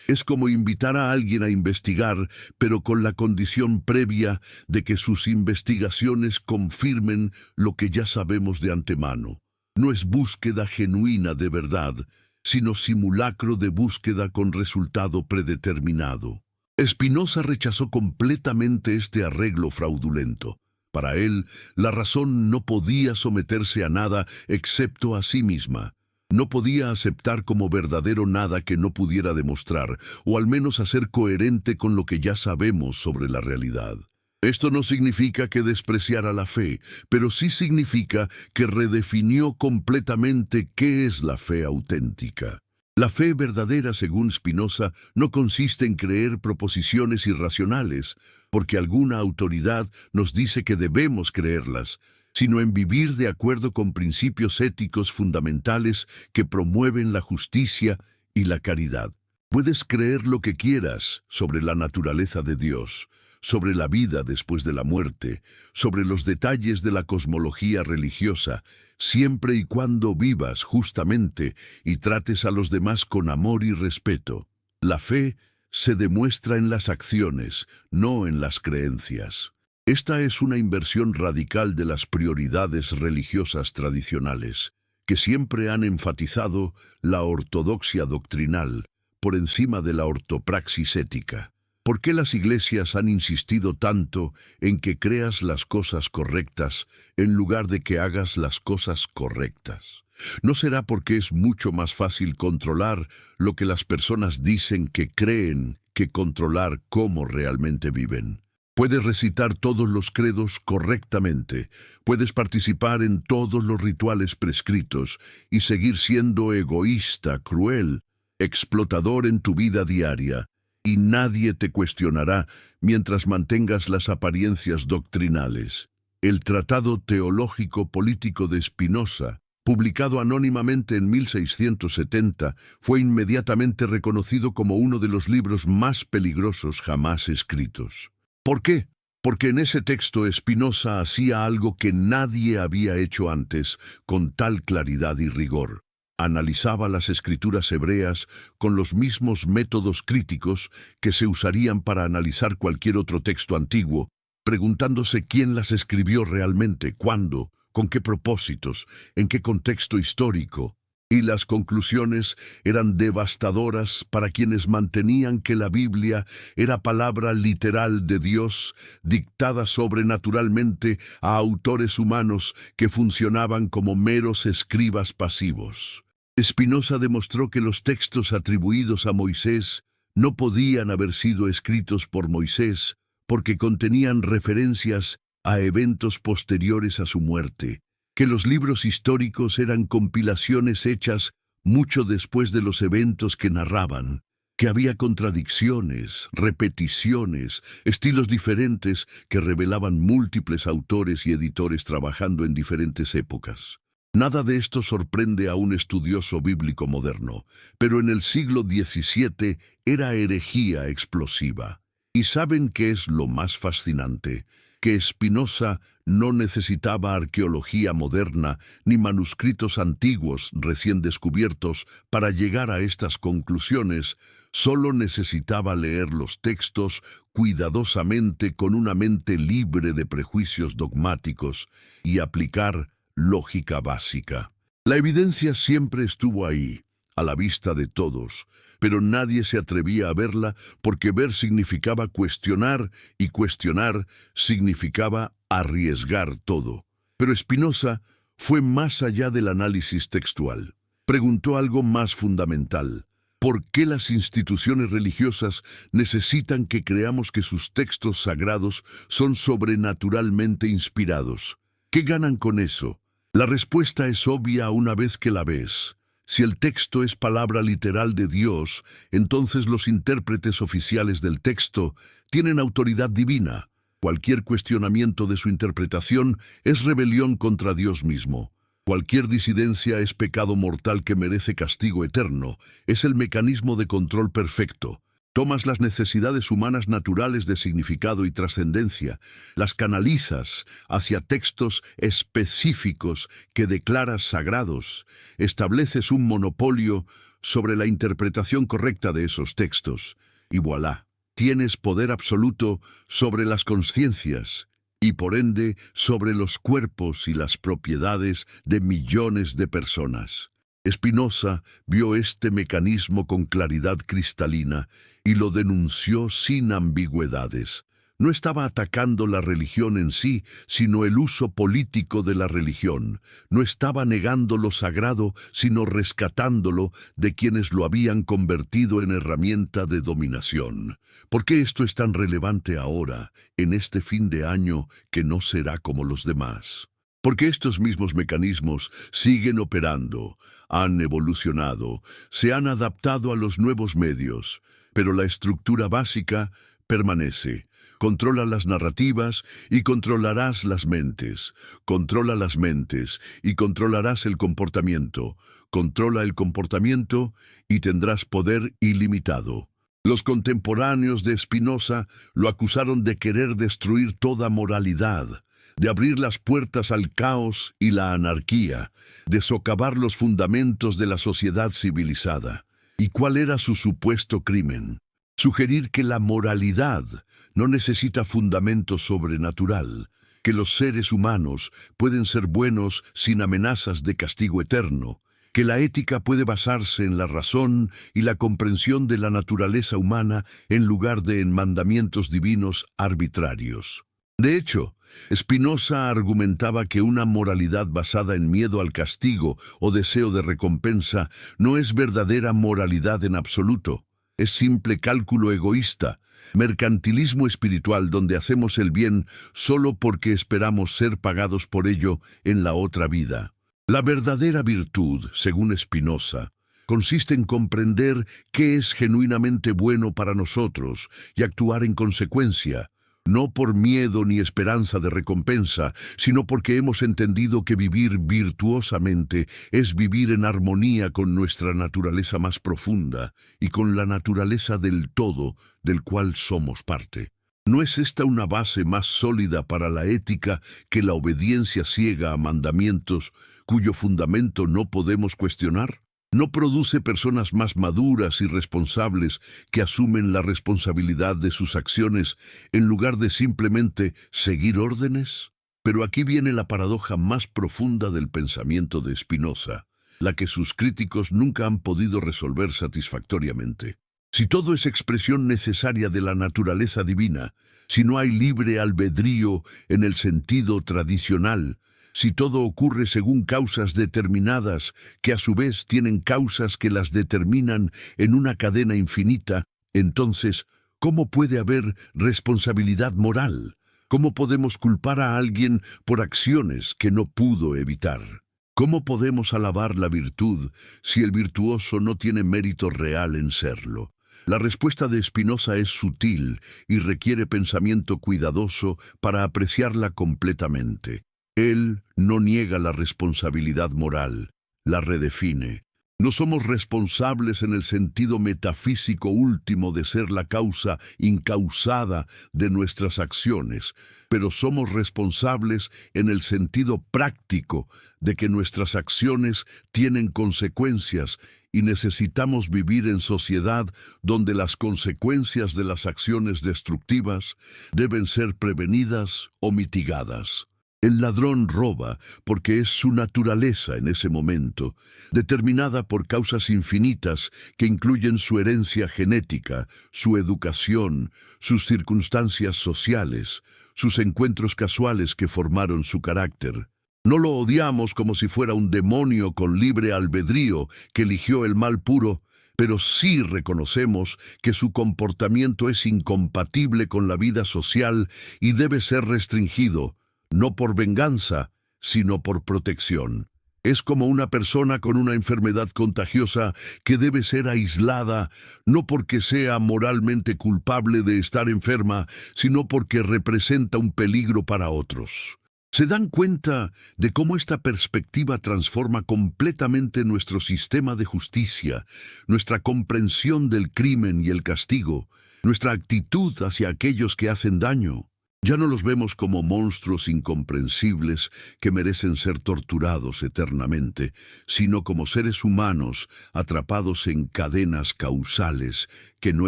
Es como invitar a alguien a investigar, pero con la condición previa de que sus investigaciones confirmen lo que ya sabemos de antemano. No es búsqueda genuina de verdad, sino simulacro de búsqueda con resultado predeterminado. Spinoza rechazó completamente este arreglo fraudulento. Para él, la razón no podía someterse a nada excepto a sí misma. No podía aceptar como verdadero nada que no pudiera demostrar, o al menos hacer coherente con lo que ya sabemos sobre la realidad. Esto no significa que despreciara la fe, pero sí significa que redefinió completamente qué es la fe auténtica. La fe verdadera, según Spinoza, no consiste en creer proposiciones irracionales, porque alguna autoridad nos dice que debemos creerlas, sino en vivir de acuerdo con principios éticos fundamentales que promueven la justicia y la caridad. Puedes creer lo que quieras sobre la naturaleza de Dios, sobre la vida después de la muerte, sobre los detalles de la cosmología religiosa, siempre y cuando vivas justamente y trates a los demás con amor y respeto. La fe se demuestra en las acciones, no en las creencias. Esta es una inversión radical de las prioridades religiosas tradicionales, que siempre han enfatizado la ortodoxia doctrinal por encima de la ortopraxis ética. ¿Por qué las iglesias han insistido tanto en que creas las cosas correctas en lugar de que hagas las cosas correctas? ¿No será porque es mucho más fácil controlar lo que las personas dicen que creen que controlar cómo realmente viven? Puedes recitar todos los credos correctamente, puedes participar en todos los rituales prescritos y seguir siendo egoísta, cruel, explotador en tu vida diaria, y nadie te cuestionará mientras mantengas las apariencias doctrinales. El Tratado Teológico Político de Spinoza, publicado anónimamente en 1670, fue inmediatamente reconocido como uno de los libros más peligrosos jamás escritos. ¿Por qué? Porque en ese texto Spinoza hacía algo que nadie había hecho antes con tal claridad y rigor. Analizaba las escrituras hebreas con los mismos métodos críticos que se usarían para analizar cualquier otro texto antiguo, preguntándose quién las escribió realmente, cuándo, con qué propósitos, en qué contexto histórico. Y las conclusiones eran devastadoras para quienes mantenían que la Biblia era palabra literal de Dios, dictada sobrenaturalmente a autores humanos que funcionaban como meros escribas pasivos. Spinoza demostró que los textos atribuidos a Moisés no podían haber sido escritos por Moisés porque contenían referencias a eventos posteriores a su muerte, que los libros históricos eran compilaciones hechas mucho después de los eventos que narraban, que había contradicciones, repeticiones, estilos diferentes que revelaban múltiples autores y editores trabajando en diferentes épocas. Nada de esto sorprende a un estudioso bíblico moderno, pero en el siglo XVII era herejía explosiva. ¿Y saben qué es lo más fascinante? Que Spinoza no necesitaba arqueología moderna ni manuscritos antiguos recién descubiertos para llegar a estas conclusiones, solo necesitaba leer los textos cuidadosamente con una mente libre de prejuicios dogmáticos y aplicar lógica básica. La evidencia siempre estuvo ahí, a la vista de todos, pero nadie se atrevía a verla porque ver significaba cuestionar y cuestionar significaba arriesgar todo. Pero Spinoza fue más allá del análisis textual. Preguntó algo más fundamental. ¿Por qué las instituciones religiosas necesitan que creamos que sus textos sagrados son sobrenaturalmente inspirados? ¿Qué ganan con eso? La respuesta es obvia una vez que la ves. Si el texto es palabra literal de Dios, entonces los intérpretes oficiales del texto tienen autoridad divina. Cualquier cuestionamiento de su interpretación es rebelión contra Dios mismo. Cualquier disidencia es pecado mortal que merece castigo eterno. Es el mecanismo de control perfecto. Tomas las necesidades humanas naturales de significado y trascendencia, las canalizas hacia textos específicos que declaras sagrados, estableces un monopolio sobre la interpretación correcta de esos textos, y voilà, tienes poder absoluto sobre las conciencias y por ende sobre los cuerpos y las propiedades de millones de personas. Spinoza vio este mecanismo con claridad cristalina y lo denunció sin ambigüedades. No estaba atacando la religión en sí, sino el uso político de la religión. No estaba negando lo sagrado, sino rescatándolo de quienes lo habían convertido en herramienta de dominación. ¿Por qué esto es tan relevante ahora, en este fin de año que no será como los demás? Porque estos mismos mecanismos siguen operando, han evolucionado, se han adaptado a los nuevos medios, pero la estructura básica permanece. Controla las narrativas y controlarás las mentes. Controla las mentes y controlarás el comportamiento. Controla el comportamiento y tendrás poder ilimitado. Los contemporáneos de Spinoza lo acusaron de querer destruir toda moralidad, de abrir las puertas al caos y la anarquía, de socavar los fundamentos de la sociedad civilizada. ¿Y cuál era su supuesto crimen? Sugerir que la moralidad no necesita fundamento sobrenatural, que los seres humanos pueden ser buenos sin amenazas de castigo eterno, que la ética puede basarse en la razón y la comprensión de la naturaleza humana en lugar de en mandamientos divinos arbitrarios. De hecho, Spinoza argumentaba que una moralidad basada en miedo al castigo o deseo de recompensa no es verdadera moralidad en absoluto. Es simple cálculo egoísta, mercantilismo espiritual donde hacemos el bien solo porque esperamos ser pagados por ello en la otra vida. La verdadera virtud, según Spinoza, consiste en comprender qué es genuinamente bueno para nosotros y actuar en consecuencia, no por miedo ni esperanza de recompensa, sino porque hemos entendido que vivir virtuosamente es vivir en armonía con nuestra naturaleza más profunda y con la naturaleza del todo del cual somos parte. ¿No es esta una base más sólida para la ética que la obediencia ciega a mandamientos cuyo fundamento no podemos cuestionar? ¿No produce personas más maduras y responsables que asumen la responsabilidad de sus acciones en lugar de simplemente seguir órdenes? Pero aquí viene la paradoja más profunda del pensamiento de Spinoza, la que sus críticos nunca han podido resolver satisfactoriamente. Si todo es expresión necesaria de la naturaleza divina, si no hay libre albedrío en el sentido tradicional, si todo ocurre según causas determinadas, que a su vez tienen causas que las determinan en una cadena infinita, entonces, ¿cómo puede haber responsabilidad moral? ¿Cómo podemos culpar a alguien por acciones que no pudo evitar? ¿Cómo podemos alabar la virtud si el virtuoso no tiene mérito real en serlo? La respuesta de Spinoza es sutil y requiere pensamiento cuidadoso para apreciarla completamente. Él no niega la responsabilidad moral, la redefine. No somos responsables en el sentido metafísico último de ser la causa incausada de nuestras acciones, pero somos responsables en el sentido práctico de que nuestras acciones tienen consecuencias y necesitamos vivir en sociedad donde las consecuencias de las acciones destructivas deben ser prevenidas o mitigadas. El ladrón roba porque es su naturaleza en ese momento, determinada por causas infinitas que incluyen su herencia genética, su educación, sus circunstancias sociales, sus encuentros casuales que formaron su carácter. No lo odiamos como si fuera un demonio con libre albedrío que eligió el mal puro, pero sí reconocemos que su comportamiento es incompatible con la vida social y debe ser restringido, no por venganza, sino por protección. Es como una persona con una enfermedad contagiosa que debe ser aislada, no porque sea moralmente culpable de estar enferma, sino porque representa un peligro para otros. ¿Se dan cuenta de cómo esta perspectiva transforma completamente nuestro sistema de justicia, nuestra comprensión del crimen y el castigo, nuestra actitud hacia aquellos que hacen daño? Ya no los vemos como monstruos incomprensibles que merecen ser torturados eternamente, sino como seres humanos atrapados en cadenas causales que no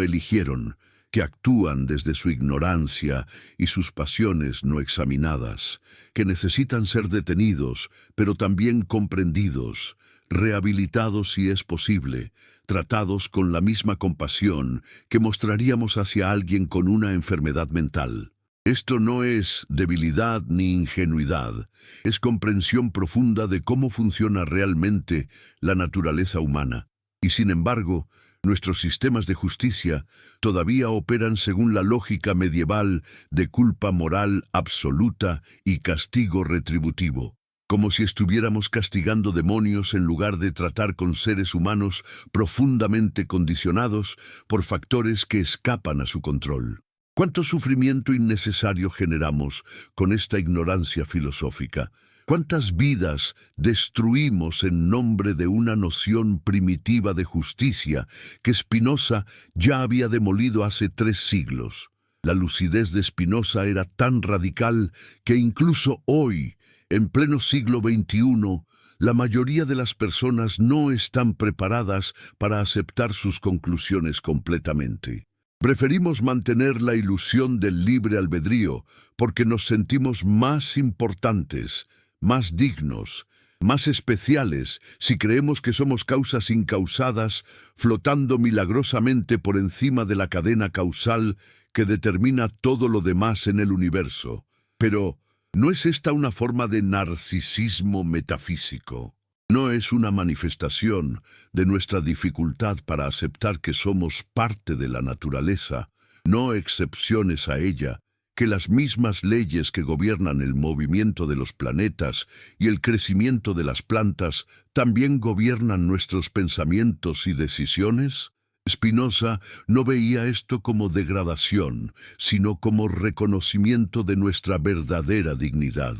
eligieron, que actúan desde su ignorancia y sus pasiones no examinadas, que necesitan ser detenidos, pero también comprendidos, rehabilitados si es posible, tratados con la misma compasión que mostraríamos hacia alguien con una enfermedad mental. Esto no es debilidad ni ingenuidad, es comprensión profunda de cómo funciona realmente la naturaleza humana. Y sin embargo, nuestros sistemas de justicia todavía operan según la lógica medieval de culpa moral absoluta y castigo retributivo, como si estuviéramos castigando demonios en lugar de tratar con seres humanos profundamente condicionados por factores que escapan a su control. ¿Cuánto sufrimiento innecesario generamos con esta ignorancia filosófica? ¿Cuántas vidas destruimos en nombre de una noción primitiva de justicia que Spinoza ya había demolido hace 3 siglos? La lucidez de Spinoza era tan radical que incluso hoy, en pleno siglo XXI, la mayoría de las personas no están preparadas para aceptar sus conclusiones completamente. Preferimos mantener la ilusión del libre albedrío porque nos sentimos más importantes, más dignos, más especiales si creemos que somos causas incausadas flotando milagrosamente por encima de la cadena causal que determina todo lo demás en el universo. Pero, ¿no es esta una forma de narcisismo metafísico? ¿No es una manifestación de nuestra dificultad para aceptar que somos parte de la naturaleza, no excepciones a ella, que las mismas leyes que gobiernan el movimiento de los planetas y el crecimiento de las plantas también gobiernan nuestros pensamientos y decisiones? Spinoza no veía esto como degradación, sino como reconocimiento de nuestra verdadera dignidad.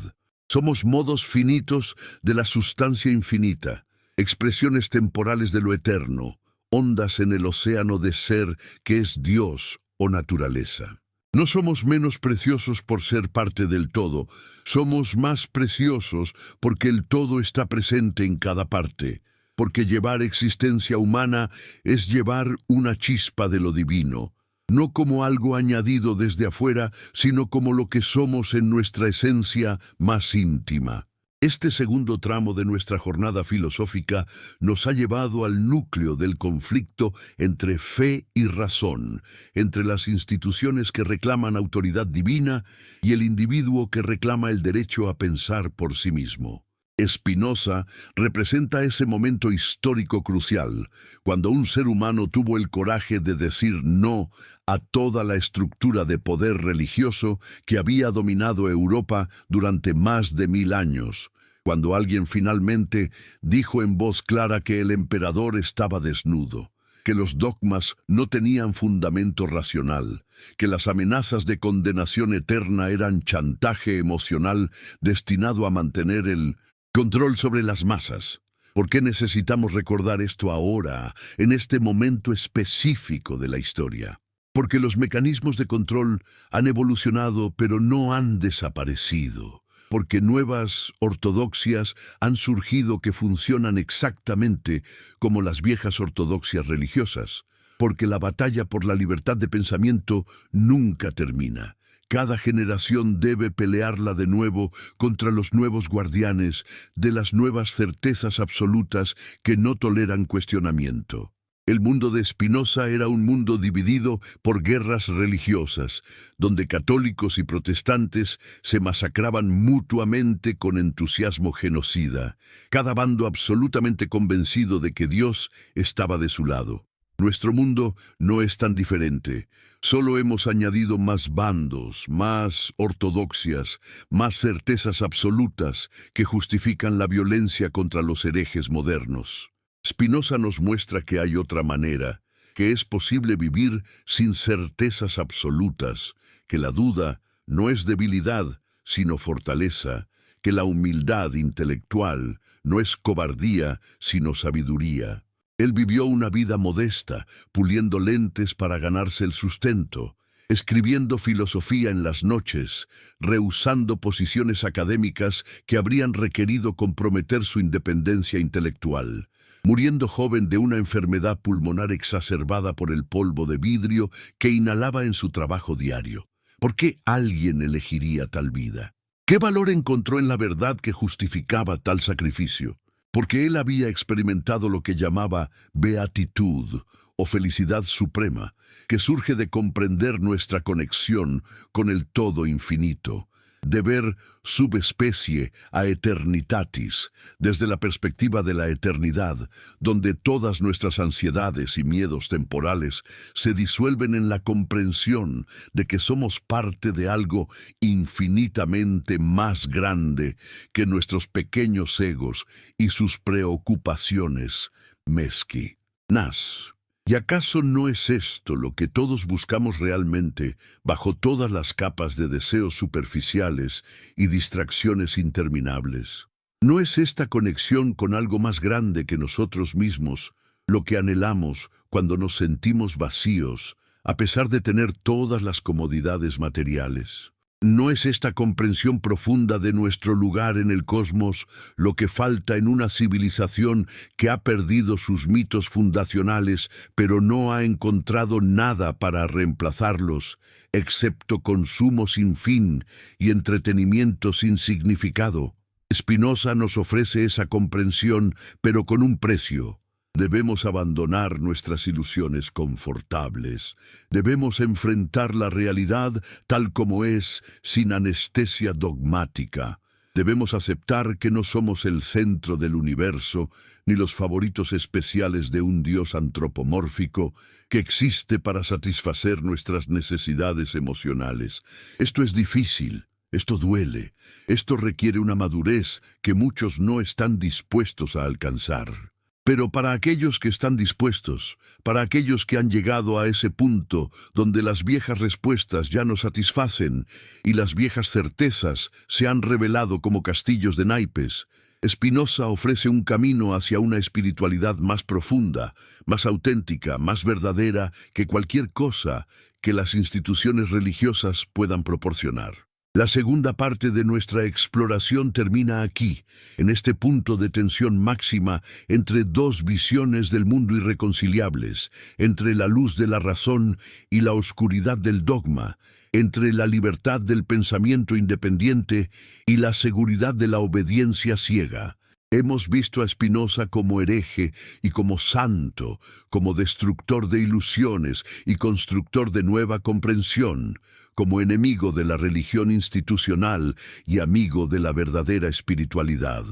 Somos modos finitos de la sustancia infinita, expresiones temporales de lo eterno, ondas en el océano de ser que es Dios o naturaleza. No somos menos preciosos por ser parte del todo, somos más preciosos porque el todo está presente en cada parte, porque llevar existencia humana es llevar una chispa de lo divino, no como algo añadido desde afuera, sino como lo que somos en nuestra esencia más íntima. Este segundo tramo de nuestra jornada filosófica nos ha llevado al núcleo del conflicto entre fe y razón, entre las instituciones que reclaman autoridad divina y el individuo que reclama el derecho a pensar por sí mismo. Spinoza representa ese momento histórico crucial, cuando un ser humano tuvo el coraje de decir no a toda la estructura de poder religioso que había dominado Europa durante más de 1000 años, cuando alguien finalmente dijo en voz clara que el emperador estaba desnudo, que los dogmas no tenían fundamento racional, que las amenazas de condenación eterna eran chantaje emocional destinado a mantener el control sobre las masas. ¿Por qué necesitamos recordar esto ahora, en este momento específico de la historia? Porque los mecanismos de control han evolucionado, pero no han desaparecido. Porque nuevas ortodoxias han surgido que funcionan exactamente como las viejas ortodoxias religiosas. Porque la batalla por la libertad de pensamiento nunca termina. Cada generación debe pelearla de nuevo contra los nuevos guardianes de las nuevas certezas absolutas que no toleran cuestionamiento. El mundo de Spinoza era un mundo dividido por guerras religiosas, donde católicos y protestantes se masacraban mutuamente con entusiasmo genocida, cada bando absolutamente convencido de que Dios estaba de su lado. Nuestro mundo no es tan diferente. Solo hemos añadido más bandos, más ortodoxias, más certezas absolutas que justifican la violencia contra los herejes modernos. Spinoza nos muestra que hay otra manera, que es posible vivir sin certezas absolutas, que la duda no es debilidad, sino fortaleza, que la humildad intelectual no es cobardía, sino sabiduría. Él vivió una vida modesta, puliendo lentes para ganarse el sustento, escribiendo filosofía en las noches, rehusando posiciones académicas que habrían requerido comprometer su independencia intelectual, muriendo joven de una enfermedad pulmonar exacerbada por el polvo de vidrio que inhalaba en su trabajo diario. ¿Por qué alguien elegiría tal vida? ¿Qué valor encontró en la verdad que justificaba tal sacrificio? porque él había experimentado lo que llamaba beatitud o felicidad suprema, que surge de comprender nuestra conexión con el todo infinito, de ver subespecie a eternitatis, desde la perspectiva de la eternidad, donde todas nuestras ansiedades y miedos temporales se disuelven en la comprensión de que somos parte de algo infinitamente más grande que nuestros pequeños egos y sus preocupaciones mezquinas. ¿Y acaso no es esto lo que todos buscamos realmente bajo todas las capas de deseos superficiales y distracciones interminables? ¿No es esta conexión con algo más grande que nosotros mismos lo que anhelamos cuando nos sentimos vacíos, a pesar de tener todas las comodidades materiales? ¿No es esta comprensión profunda de nuestro lugar en el cosmos lo que falta en una civilización que ha perdido sus mitos fundacionales, pero no ha encontrado nada para reemplazarlos, excepto consumo sin fin y entretenimiento sin significado? Spinoza nos ofrece esa comprensión, pero con un precio. Debemos abandonar nuestras ilusiones confortables. Debemos enfrentar la realidad tal como es, sin anestesia dogmática. Debemos aceptar que no somos el centro del universo, ni los favoritos especiales de un Dios antropomórfico que existe para satisfacer nuestras necesidades emocionales. Esto es difícil. Esto duele. Esto requiere una madurez que muchos no están dispuestos a alcanzar. Pero para aquellos que están dispuestos, para aquellos que han llegado a ese punto donde las viejas respuestas ya no satisfacen y las viejas certezas se han revelado como castillos de naipes, Spinoza ofrece un camino hacia una espiritualidad más profunda, más auténtica, más verdadera que cualquier cosa que las instituciones religiosas puedan proporcionar. La segunda parte de nuestra exploración termina aquí, en este punto de tensión máxima entre dos visiones del mundo irreconciliables, entre la luz de la razón y la oscuridad del dogma, entre la libertad del pensamiento independiente y la seguridad de la obediencia ciega. Hemos visto a Spinoza como hereje y como santo, como destructor de ilusiones y constructor de nueva comprensión, como enemigo de la religión institucional y amigo de la verdadera espiritualidad.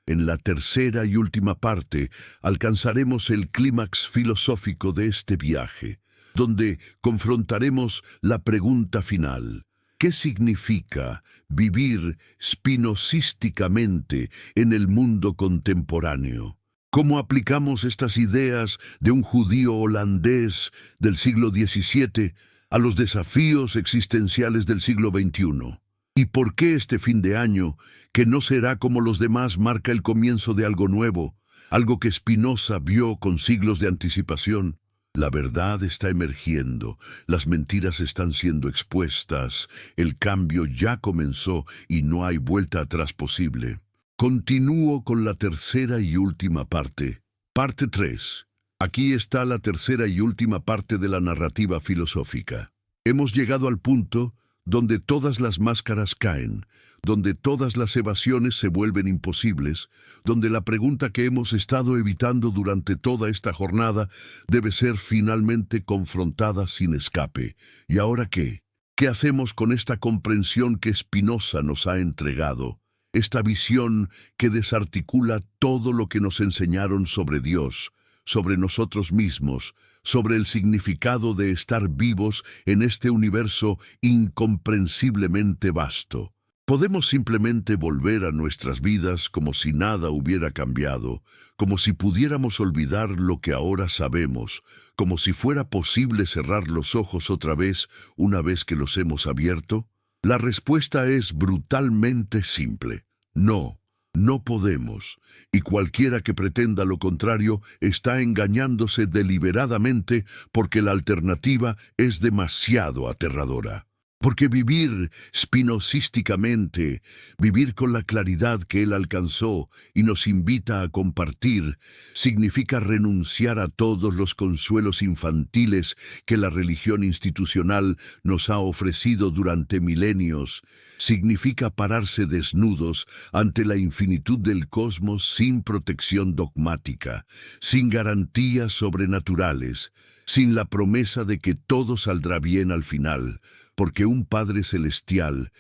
En la tercera y última parte alcanzaremos el clímax filosófico de este viaje, donde confrontaremos la pregunta final. ¿Qué significa vivir spinozísticamente en el mundo contemporáneo? ¿Cómo aplicamos estas ideas de un judío holandés del siglo XVII a los desafíos existenciales del siglo XXI? ¿Y por qué este fin de año, que no será como los demás, marca el comienzo de algo nuevo, algo que Spinoza vio con siglos de anticipación? La verdad está emergiendo, las mentiras están siendo expuestas, el cambio ya comenzó y no hay vuelta atrás posible. Continúo con la tercera y última parte. Parte 3. Aquí está la tercera y última parte de la narrativa filosófica. Hemos llegado al punto donde todas las máscaras caen, donde todas las evasiones se vuelven imposibles, donde la pregunta que hemos estado evitando durante toda esta jornada debe ser finalmente confrontada sin escape. ¿Y ahora qué? ¿Qué hacemos con esta comprensión que Spinoza nos ha entregado? Esta visión que desarticula todo lo que nos enseñaron sobre Dios, sobre nosotros mismos, sobre el significado de estar vivos en este universo incomprensiblemente vasto. Podemos simplemente volver a nuestras vidas como si nada hubiera cambiado, como si pudiéramos olvidar lo que ahora sabemos, como si fuera posible cerrar los ojos otra vez una vez que los hemos abierto. La respuesta es brutalmente simple. No. No podemos, y cualquiera que pretenda lo contrario está engañándose deliberadamente porque la alternativa es demasiado aterradora. Porque vivir spinozísticamente, vivir con la claridad que él alcanzó y nos invita a compartir, significa renunciar a todos los consuelos infantiles que la religión institucional nos ha ofrecido durante milenios. Significa pararse desnudos ante la infinitud del cosmos sin protección dogmática, sin garantías sobrenaturales, sin la promesa de que todo saldrá bien al final, porque un Padre Celestial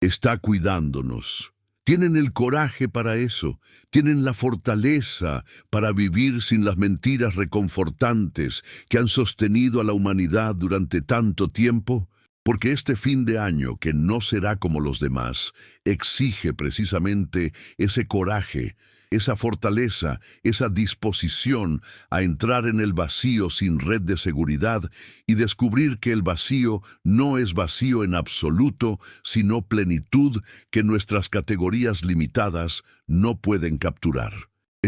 está cuidándonos. Tienen el coraje para eso, tienen la fortaleza para vivir sin las mentiras reconfortantes que han sostenido a la humanidad durante tanto tiempo, porque este fin de año, que no será como los demás, exige precisamente ese coraje, esa fortaleza, esa disposición a entrar en el vacío sin red de seguridad y descubrir que el vacío no es vacío en absoluto, sino plenitud que nuestras categorías limitadas no pueden capturar.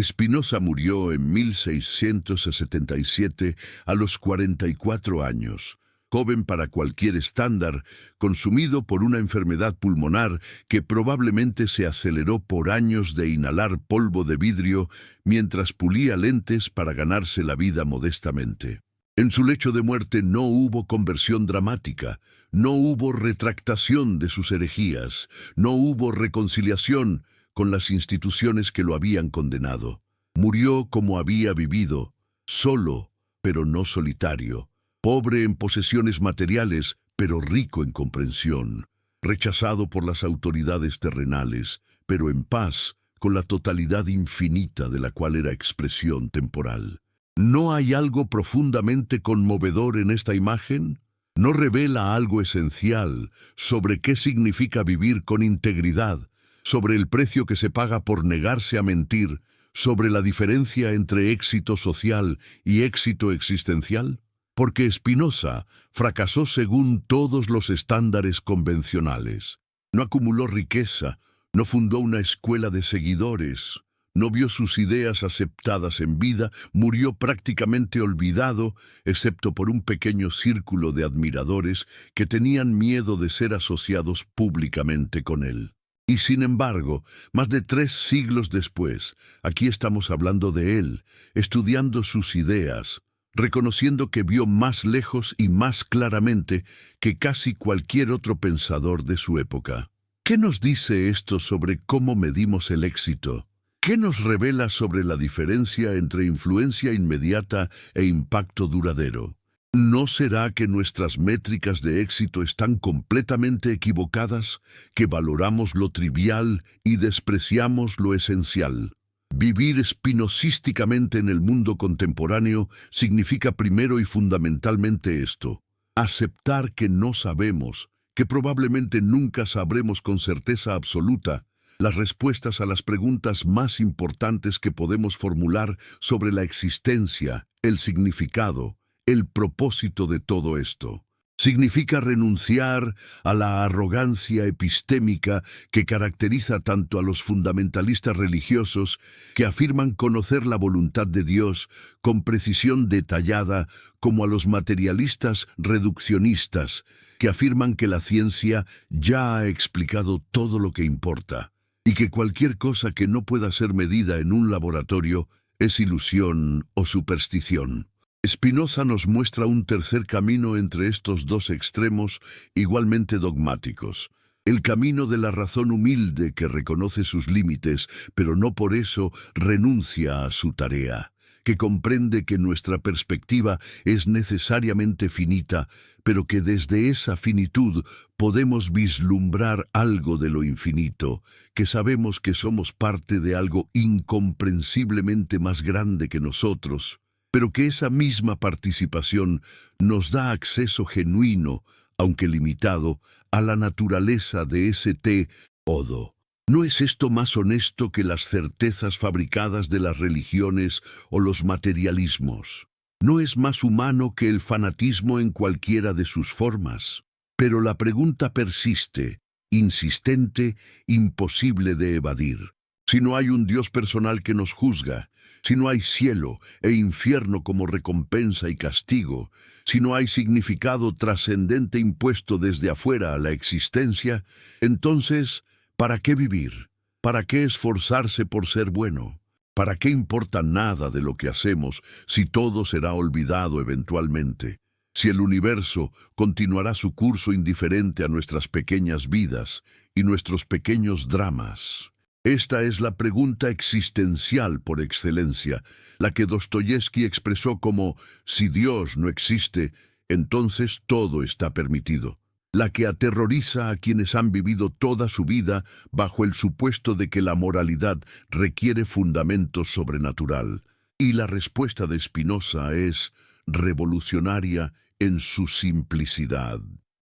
Spinoza murió en 1677 a los 44 años. Joven para cualquier estándar, consumido por una enfermedad pulmonar que probablemente se aceleró por años de inhalar polvo de vidrio mientras pulía lentes para ganarse la vida modestamente. En su lecho de muerte no hubo conversión dramática, no hubo retractación de sus herejías, no hubo reconciliación con las instituciones que lo habían condenado. Murió como había vivido, solo, pero no solitario. Pobre en posesiones materiales, pero rico en comprensión, rechazado por las autoridades terrenales, pero en paz con la totalidad infinita de la cual era expresión temporal. ¿No hay algo profundamente conmovedor en esta imagen? ¿No revela algo esencial sobre qué significa vivir con integridad, sobre el precio que se paga por negarse a mentir, sobre la diferencia entre éxito social y éxito existencial? Porque Spinoza fracasó según todos los estándares convencionales. No acumuló riqueza, no fundó una escuela de seguidores, no vio sus ideas aceptadas en vida, murió prácticamente olvidado, excepto por un pequeño círculo de admiradores que tenían miedo de ser asociados públicamente con él. Y sin embargo, más de 3 siglos después, aquí estamos hablando de él, estudiando sus ideas, reconociendo que vio más lejos y más claramente que casi cualquier otro pensador de su época. ¿Qué nos dice esto sobre cómo medimos el éxito? ¿Qué nos revela sobre la diferencia entre influencia inmediata e impacto duradero? ¿No será que nuestras métricas de éxito están completamente equivocadas, que valoramos lo trivial y despreciamos lo esencial? Vivir spinozísticamente en el mundo contemporáneo significa primero y fundamentalmente esto: aceptar que no sabemos, que probablemente nunca sabremos con certeza absoluta, las respuestas a las preguntas más importantes que podemos formular sobre la existencia, el significado, el propósito de todo esto. Significa renunciar a la arrogancia epistémica que caracteriza tanto a los fundamentalistas religiosos, que afirman conocer la voluntad de Dios con precisión detallada, como a los materialistas reduccionistas, que afirman que la ciencia ya ha explicado todo lo que importa, y que cualquier cosa que no pueda ser medida en un laboratorio es ilusión o superstición. Spinoza nos muestra un tercer camino entre estos dos extremos igualmente dogmáticos: el camino de la razón humilde que reconoce sus límites, pero no por eso renuncia a su tarea, que comprende que nuestra perspectiva es necesariamente finita, pero que desde esa finitud podemos vislumbrar algo de lo infinito, que sabemos que somos parte de algo incomprensiblemente más grande que nosotros, pero que esa misma participación nos da acceso genuino, aunque limitado, a la naturaleza de ese todo. ¿No es esto más honesto que las certezas fabricadas de las religiones o los materialismos? ¿No es más humano que el fanatismo en cualquiera de sus formas? Pero la pregunta persiste, insistente, imposible de evadir. si no hay un Dios personal que nos juzga, si no hay cielo e infierno como recompensa y castigo, si no hay significado trascendente impuesto desde afuera a la existencia, entonces, ¿para qué vivir? ¿Para qué esforzarse por ser bueno? ¿Para qué importa nada de lo que hacemos si todo será olvidado eventualmente? Si el universo continuará su curso indiferente a nuestras pequeñas vidas y nuestros pequeños dramas. Esta es la pregunta existencial por excelencia, la que Dostoyevsky expresó como «si Dios no existe, entonces todo está permitido», la que aterroriza a quienes han vivido toda su vida bajo el supuesto de que la moralidad requiere fundamento sobrenatural. Y la respuesta de Spinoza es revolucionaria en su simplicidad.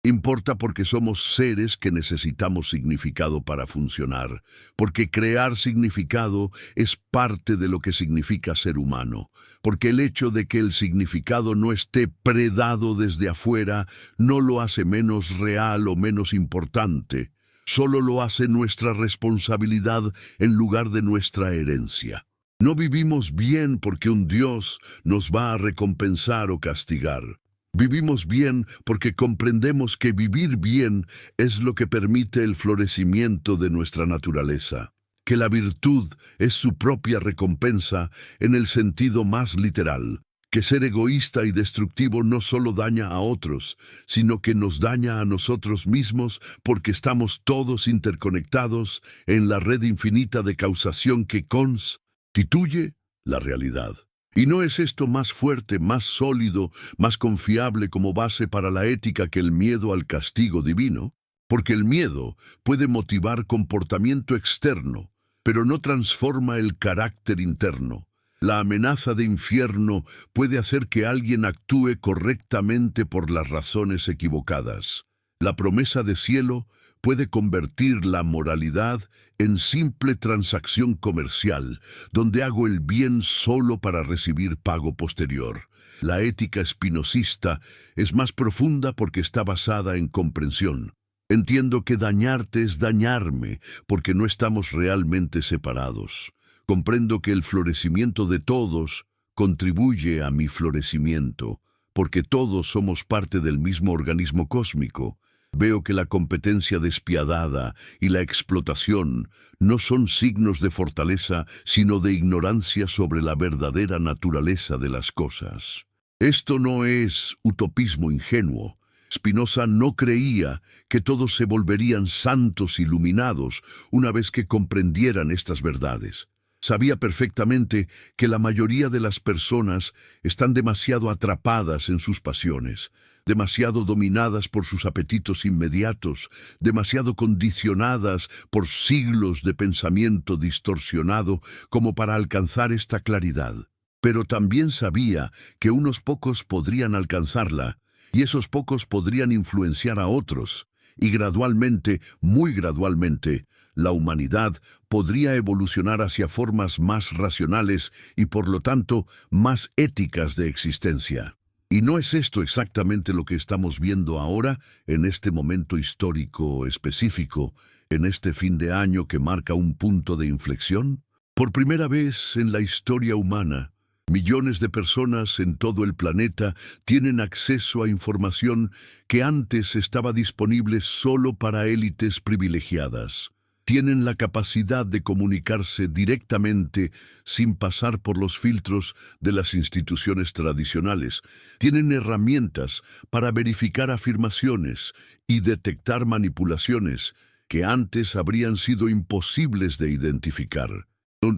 Importa porque somos seres que necesitamos significado para funcionar, porque crear significado es parte de lo que significa ser humano, porque el hecho de que el significado no esté predado desde afuera no lo hace menos real o menos importante, solo lo hace nuestra responsabilidad en lugar de nuestra herencia. No vivimos bien porque un Dios nos va a recompensar o castigar. Vivimos bien porque comprendemos que vivir bien es lo que permite el florecimiento de nuestra naturaleza, que la virtud es su propia recompensa en el sentido más literal, que ser egoísta y destructivo no solo daña a otros, sino que nos daña a nosotros mismos porque estamos todos interconectados en la red infinita de causación que constituye la realidad. ¿Y no es esto más fuerte, más sólido, más confiable como base para la ética que el miedo al castigo divino? Porque el miedo puede motivar comportamiento externo, pero no transforma el carácter interno. La amenaza de infierno puede hacer que alguien actúe correctamente por las razones equivocadas. La promesa de cielo puede convertir la moralidad en simple transacción comercial, donde hago el bien solo para recibir pago posterior. La ética espinosista es más profunda porque está basada en comprensión. Entiendo que dañarte es dañarme, porque no estamos realmente separados. Comprendo que el florecimiento de todos contribuye a mi florecimiento, porque todos somos parte del mismo organismo cósmico. Veo que la competencia despiadada y la explotación no son signos de fortaleza, sino de ignorancia sobre la verdadera naturaleza de las cosas. Esto no es utopismo ingenuo. Spinoza no creía que todos se volverían santos iluminados una vez que comprendieran estas verdades. Sabía perfectamente que la mayoría de las personas están demasiado atrapadas en sus pasiones, demasiado dominadas por sus apetitos inmediatos, demasiado condicionadas por siglos de pensamiento distorsionado como para alcanzar esta claridad. Pero también sabía que unos pocos podrían alcanzarla, y esos pocos podrían influenciar a otros, y gradualmente, muy gradualmente, la humanidad podría evolucionar hacia formas más racionales y por lo tanto más éticas de existencia. ¿Y no es esto exactamente lo que estamos viendo ahora, en este momento histórico específico, en este fin de año que marca un punto de inflexión? Por primera vez en la historia humana, millones de personas en todo el planeta tienen acceso a información que antes estaba disponible solo para élites privilegiadas. Tienen la capacidad de comunicarse directamente sin pasar por los filtros de las instituciones tradicionales. Tienen herramientas para verificar afirmaciones y detectar manipulaciones que antes habrían sido imposibles de identificar.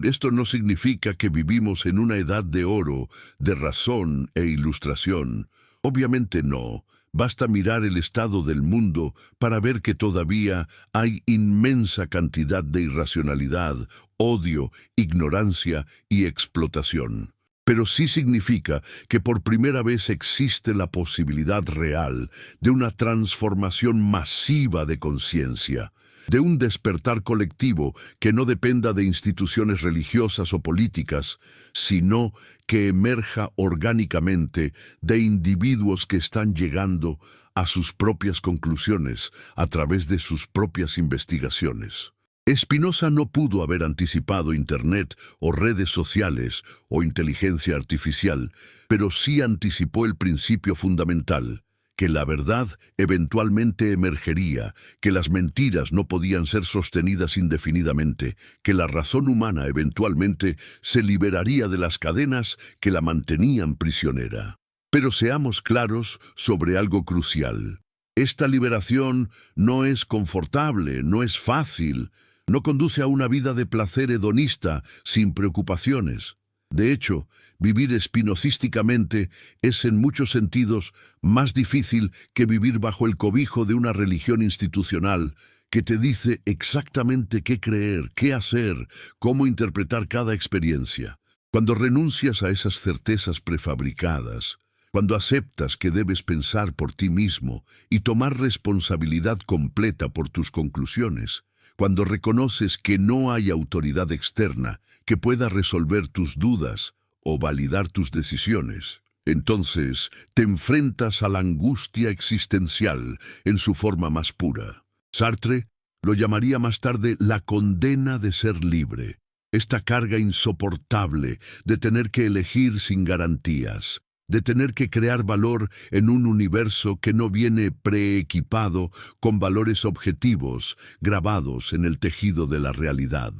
Esto no significa que vivimos en una edad de oro, de razón e ilustración. Obviamente no. Basta mirar el estado del mundo para ver que todavía hay inmensa cantidad de irracionalidad, odio, ignorancia y explotación. Pero sí significa que por primera vez existe la posibilidad real de una transformación masiva de conciencia, de un despertar colectivo que no dependa de instituciones religiosas o políticas, sino que emerja orgánicamente de individuos que están llegando a sus propias conclusiones a través de sus propias investigaciones. Spinoza no pudo haber anticipado Internet o redes sociales o inteligencia artificial, pero sí anticipó el principio fundamental, que la verdad eventualmente emergería, que las mentiras no podían ser sostenidas indefinidamente, que la razón humana eventualmente se liberaría de las cadenas que la mantenían prisionera. Pero seamos claros sobre algo crucial. Esta liberación no es confortable, no es fácil, no conduce a una vida de placer hedonista, sin preocupaciones. De hecho, vivir espinocísticamente es en muchos sentidos más difícil que vivir bajo el cobijo de una religión institucional que te dice exactamente qué creer, qué hacer, cómo interpretar cada experiencia. Cuando renuncias a esas certezas prefabricadas, cuando aceptas que debes pensar por ti mismo y tomar responsabilidad completa por tus conclusiones, cuando reconoces que no hay autoridad externa que pueda resolver tus dudas o validar tus decisiones, entonces te enfrentas a la angustia existencial en su forma más pura. Sartre lo llamaría más tarde la condena de ser libre, esta carga insoportable de tener que elegir sin garantías, de tener que crear valor en un universo que no viene preequipado con valores objetivos grabados en el tejido de la realidad.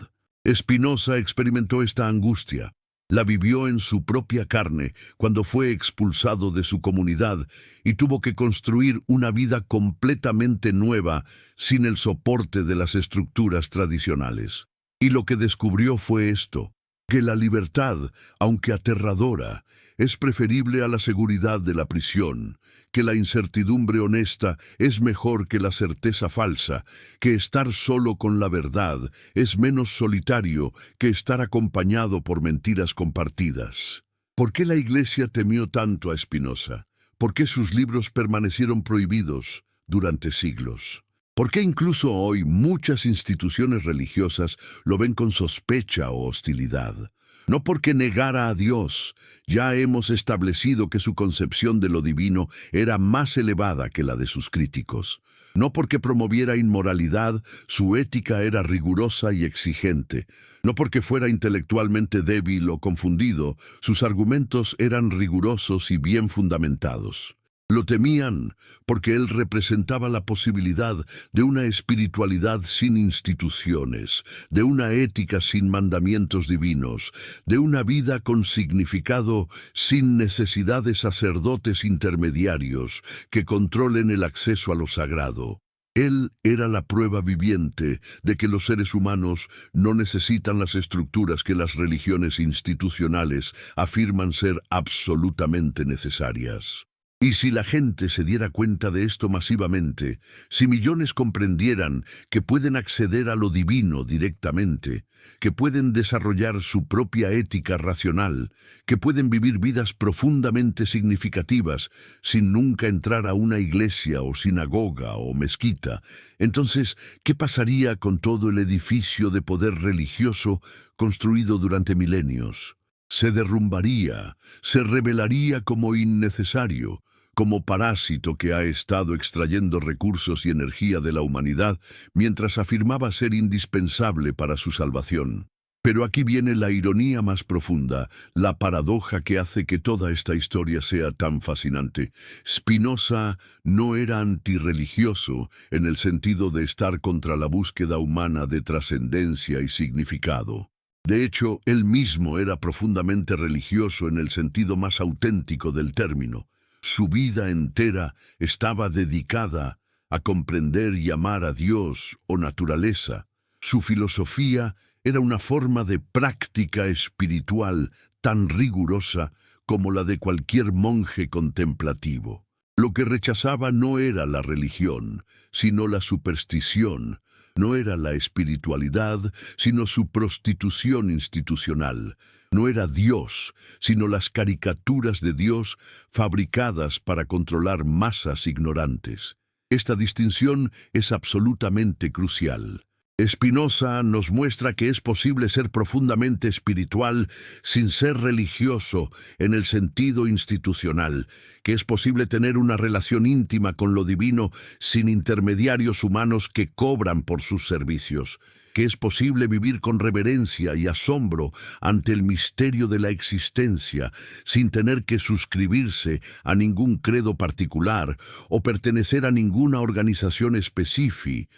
Spinoza experimentó esta angustia, la vivió en su propia carne cuando fue expulsado de su comunidad y tuvo que construir una vida completamente nueva sin el soporte de las estructuras tradicionales. Y lo que descubrió fue esto, que la libertad, aunque aterradora, es preferible a la seguridad de la prisión, que la incertidumbre honesta es mejor que la certeza falsa, que estar solo con la verdad es menos solitario que estar acompañado por mentiras compartidas. ¿Por qué la Iglesia temió tanto a Spinoza? ¿Por qué sus libros permanecieron prohibidos durante siglos? ¿Por qué incluso hoy muchas instituciones religiosas lo ven con sospecha o hostilidad? No porque negara a Dios, ya hemos establecido que su concepción de lo divino era más elevada que la de sus críticos. No porque promoviera inmoralidad, su ética era rigurosa y exigente. No porque fuera intelectualmente débil o confundido, sus argumentos eran rigurosos y bien fundamentados. Lo temían porque él representaba la posibilidad de una espiritualidad sin instituciones, de una ética sin mandamientos divinos, de una vida con significado sin necesidad de sacerdotes intermediarios que controlen el acceso a lo sagrado. Él era la prueba viviente de que los seres humanos no necesitan las estructuras que las religiones institucionales afirman ser absolutamente necesarias. Y si la gente se diera cuenta de esto masivamente, si millones comprendieran que pueden acceder a lo divino directamente, que pueden desarrollar su propia ética racional, que pueden vivir vidas profundamente significativas sin nunca entrar a una iglesia o sinagoga o mezquita, entonces, ¿qué pasaría con todo el edificio de poder religioso construido durante milenios? Se derrumbaría, se revelaría como innecesario, como parásito que ha estado extrayendo recursos y energía de la humanidad mientras afirmaba ser indispensable para su salvación. Pero aquí viene la ironía más profunda, la paradoja que hace que toda esta historia sea tan fascinante. Spinoza no era antirreligioso en el sentido de estar contra la búsqueda humana de trascendencia y significado. De hecho, él mismo era profundamente religioso en el sentido más auténtico del término. Su vida entera estaba dedicada a comprender y amar a Dios o naturaleza. Su filosofía era una forma de práctica espiritual tan rigurosa como la de cualquier monje contemplativo. Lo que rechazaba no era la religión, sino la superstición. No era la espiritualidad, sino su prostitución institucional. No era Dios, sino las caricaturas de Dios fabricadas para controlar masas ignorantes. Esta distinción es absolutamente crucial. Spinoza nos muestra que es posible ser profundamente espiritual sin ser religioso en el sentido institucional, que es posible tener una relación íntima con lo divino sin intermediarios humanos que cobran por sus servicios. que es posible vivir con reverencia y asombro ante el misterio de la existencia, sin tener que suscribirse a ningún credo particular o pertenecer a ninguna organización específica.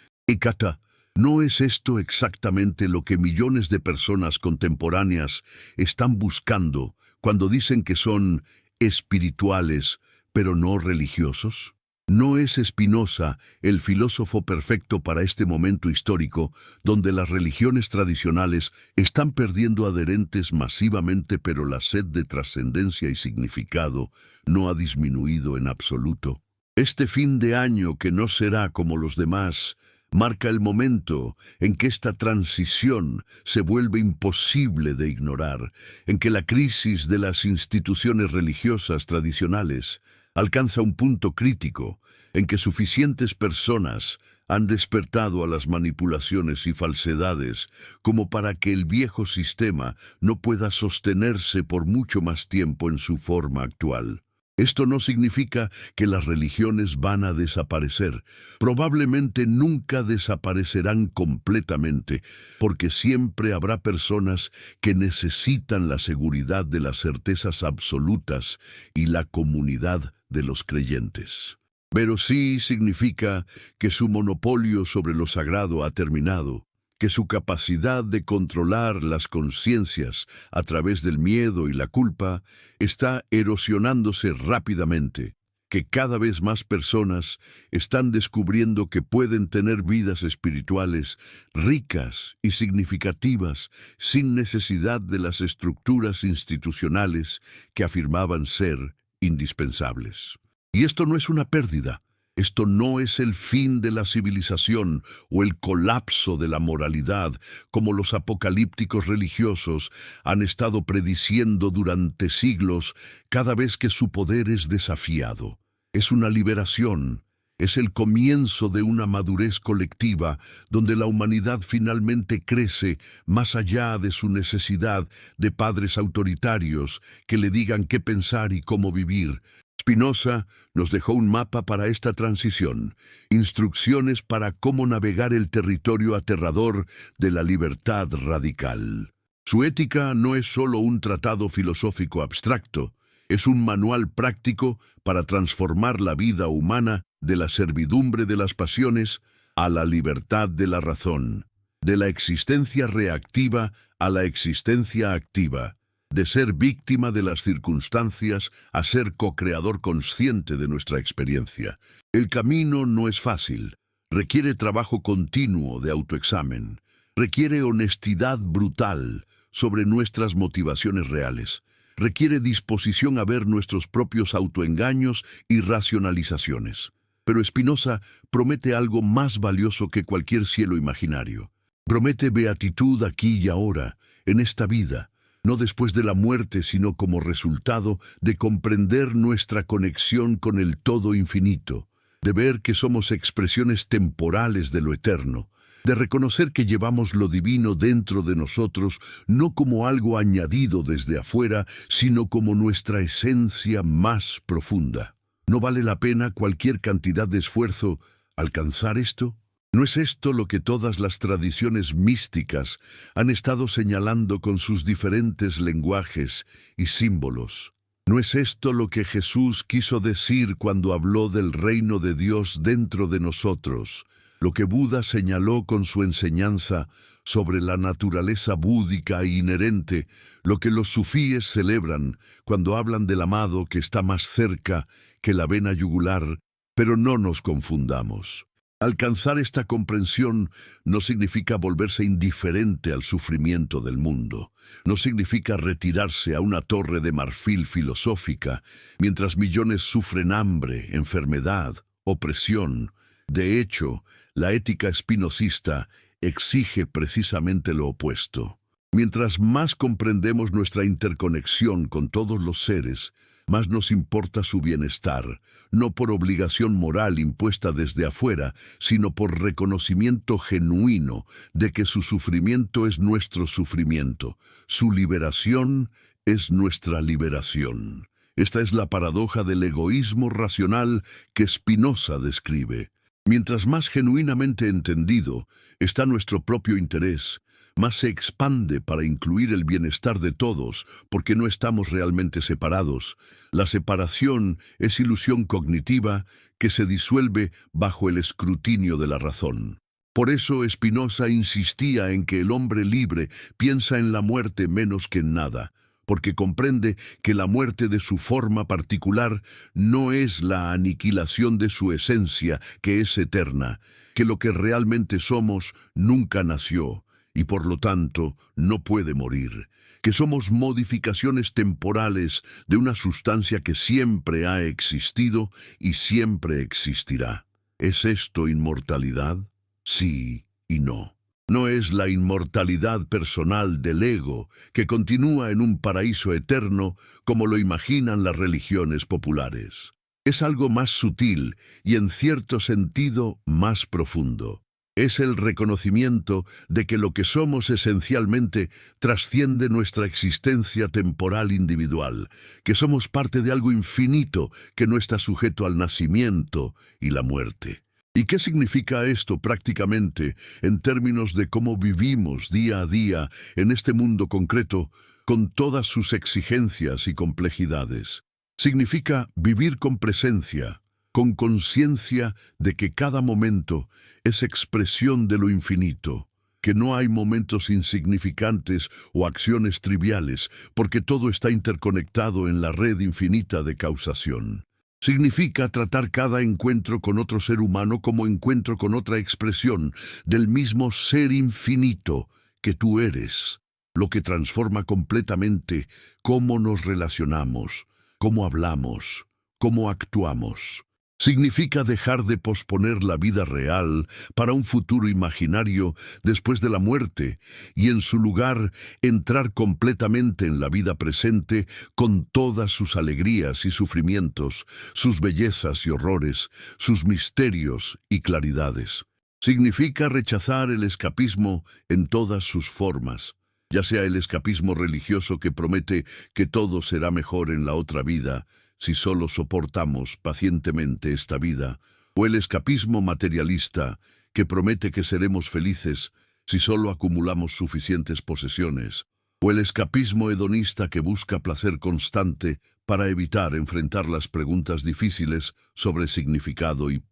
¿No es esto exactamente lo que millones de personas contemporáneas están buscando cuando dicen que son espirituales, pero no religiosos? ¿No es Spinoza el filósofo perfecto para este momento histórico, donde las religiones tradicionales están perdiendo adherentes masivamente, pero la sed de trascendencia y significado no ha disminuido en absoluto? Este fin de año, que no será como los demás, marca el momento en que esta transición se vuelve imposible de ignorar, en que la crisis de las instituciones religiosas tradicionales alcanza un punto crítico, en que suficientes personas han despertado a las manipulaciones y falsedades como para que el viejo sistema no pueda sostenerse por mucho más tiempo en su forma actual. Esto no significa que las religiones van a desaparecer. Probablemente nunca desaparecerán completamente, porque siempre habrá personas que necesitan la seguridad de las certezas absolutas y la comunidad de los creyentes. Pero sí significa que su monopolio sobre lo sagrado ha terminado, que su capacidad de controlar las conciencias a través del miedo y la culpa está erosionándose rápidamente, que cada vez más personas están descubriendo que pueden tener vidas espirituales ricas y significativas sin necesidad de las estructuras institucionales que afirmaban ser indispensables. Y esto no es una pérdida. Esto no es el fin de la civilización o el colapso de la moralidad, como los apocalípticos religiosos han estado prediciendo durante siglos cada vez que su poder es desafiado. Es una liberación, es el comienzo de una madurez colectiva donde la humanidad finalmente crece más allá de su necesidad de padres autoritarios que le digan qué pensar y cómo vivir. Spinoza nos dejó un mapa para esta transición, instrucciones para cómo navegar el territorio aterrador de la libertad radical. Su ética no es solo un tratado filosófico abstracto, es un manual práctico para transformar la vida humana de la servidumbre de las pasiones a la libertad de la razón, de la existencia reactiva a la existencia activa, de ser víctima de las circunstancias a ser co-creador consciente de nuestra experiencia. El camino no es fácil, requiere trabajo continuo de autoexamen, requiere honestidad brutal sobre nuestras motivaciones reales, requiere disposición a ver nuestros propios autoengaños y racionalizaciones. Pero Spinoza promete algo más valioso que cualquier cielo imaginario. Promete beatitud aquí y ahora, en esta vida, no después de la muerte, sino como resultado de comprender nuestra conexión con el todo infinito, de ver que somos expresiones temporales de lo eterno, de reconocer que llevamos lo divino dentro de nosotros, no como algo añadido desde afuera, sino como nuestra esencia más profunda. ¿No vale la pena cualquier cantidad de esfuerzo alcanzar esto? ¿No es esto lo que todas las tradiciones místicas han estado señalando con sus diferentes lenguajes y símbolos? ¿No es esto lo que Jesús quiso decir cuando habló del reino de Dios dentro de nosotros? Lo que Buda señaló con su enseñanza sobre la naturaleza búdica e inherente, lo que los sufíes celebran cuando hablan del amado que está más cerca que la vena yugular, pero no nos confundamos. Alcanzar esta comprensión no significa volverse indiferente al sufrimiento del mundo. No significa retirarse a una torre de marfil filosófica mientras millones sufren hambre, enfermedad, opresión. De hecho, la ética spinocista exige precisamente lo opuesto. Mientras más comprendemos nuestra interconexión con todos los seres, más nos importa su bienestar, no por obligación moral impuesta desde afuera, sino por reconocimiento genuino de que su sufrimiento es nuestro sufrimiento, su liberación es nuestra liberación. Esta es la paradoja del egoísmo racional que Spinoza describe. Mientras más genuinamente entendido está nuestro propio interés, más se expande para incluir el bienestar de todos, porque no estamos realmente separados. La separación es ilusión cognitiva que se disuelve bajo el escrutinio de la razón. Por eso Spinoza insistía en que el hombre libre piensa en la muerte menos que en nada, porque comprende que la muerte de su forma particular no es la aniquilación de su esencia, que es eterna, que lo que realmente somos nunca nació, y por lo tanto no puede morir, que somos modificaciones temporales de una sustancia que siempre ha existido y siempre existirá. ¿Es esto inmortalidad? Sí y no. No es la inmortalidad personal del ego que continúa en un paraíso eterno como lo imaginan las religiones populares. Es algo más sutil y en cierto sentido más profundo. Es el reconocimiento de que lo que somos esencialmente trasciende nuestra existencia temporal individual, que somos parte de algo infinito que no está sujeto al nacimiento y la muerte. ¿Y qué significa esto prácticamente en términos de cómo vivimos día a día en este mundo concreto con todas sus exigencias y complejidades? Significa vivir con presencia, con conciencia de que cada momento es expresión de lo infinito, que no hay momentos insignificantes o acciones triviales, porque todo está interconectado en la red infinita de causación. Significa tratar cada encuentro con otro ser humano como encuentro con otra expresión del mismo ser infinito que tú eres, lo que transforma completamente cómo nos relacionamos, cómo hablamos, cómo actuamos. Significa dejar de posponer la vida real para un futuro imaginario después de la muerte y en su lugar entrar completamente en la vida presente con todas sus alegrías y sufrimientos, sus bellezas y horrores, sus misterios y claridades. Significa rechazar el escapismo en todas sus formas, ya sea el escapismo religioso que promete que todo será mejor en la otra vida, si solo soportamos pacientemente esta vida, o el escapismo materialista, que promete que seremos felices si solo acumulamos suficientes posesiones, o el escapismo hedonista que busca placer constante para evitar enfrentar las preguntas difíciles sobre significado y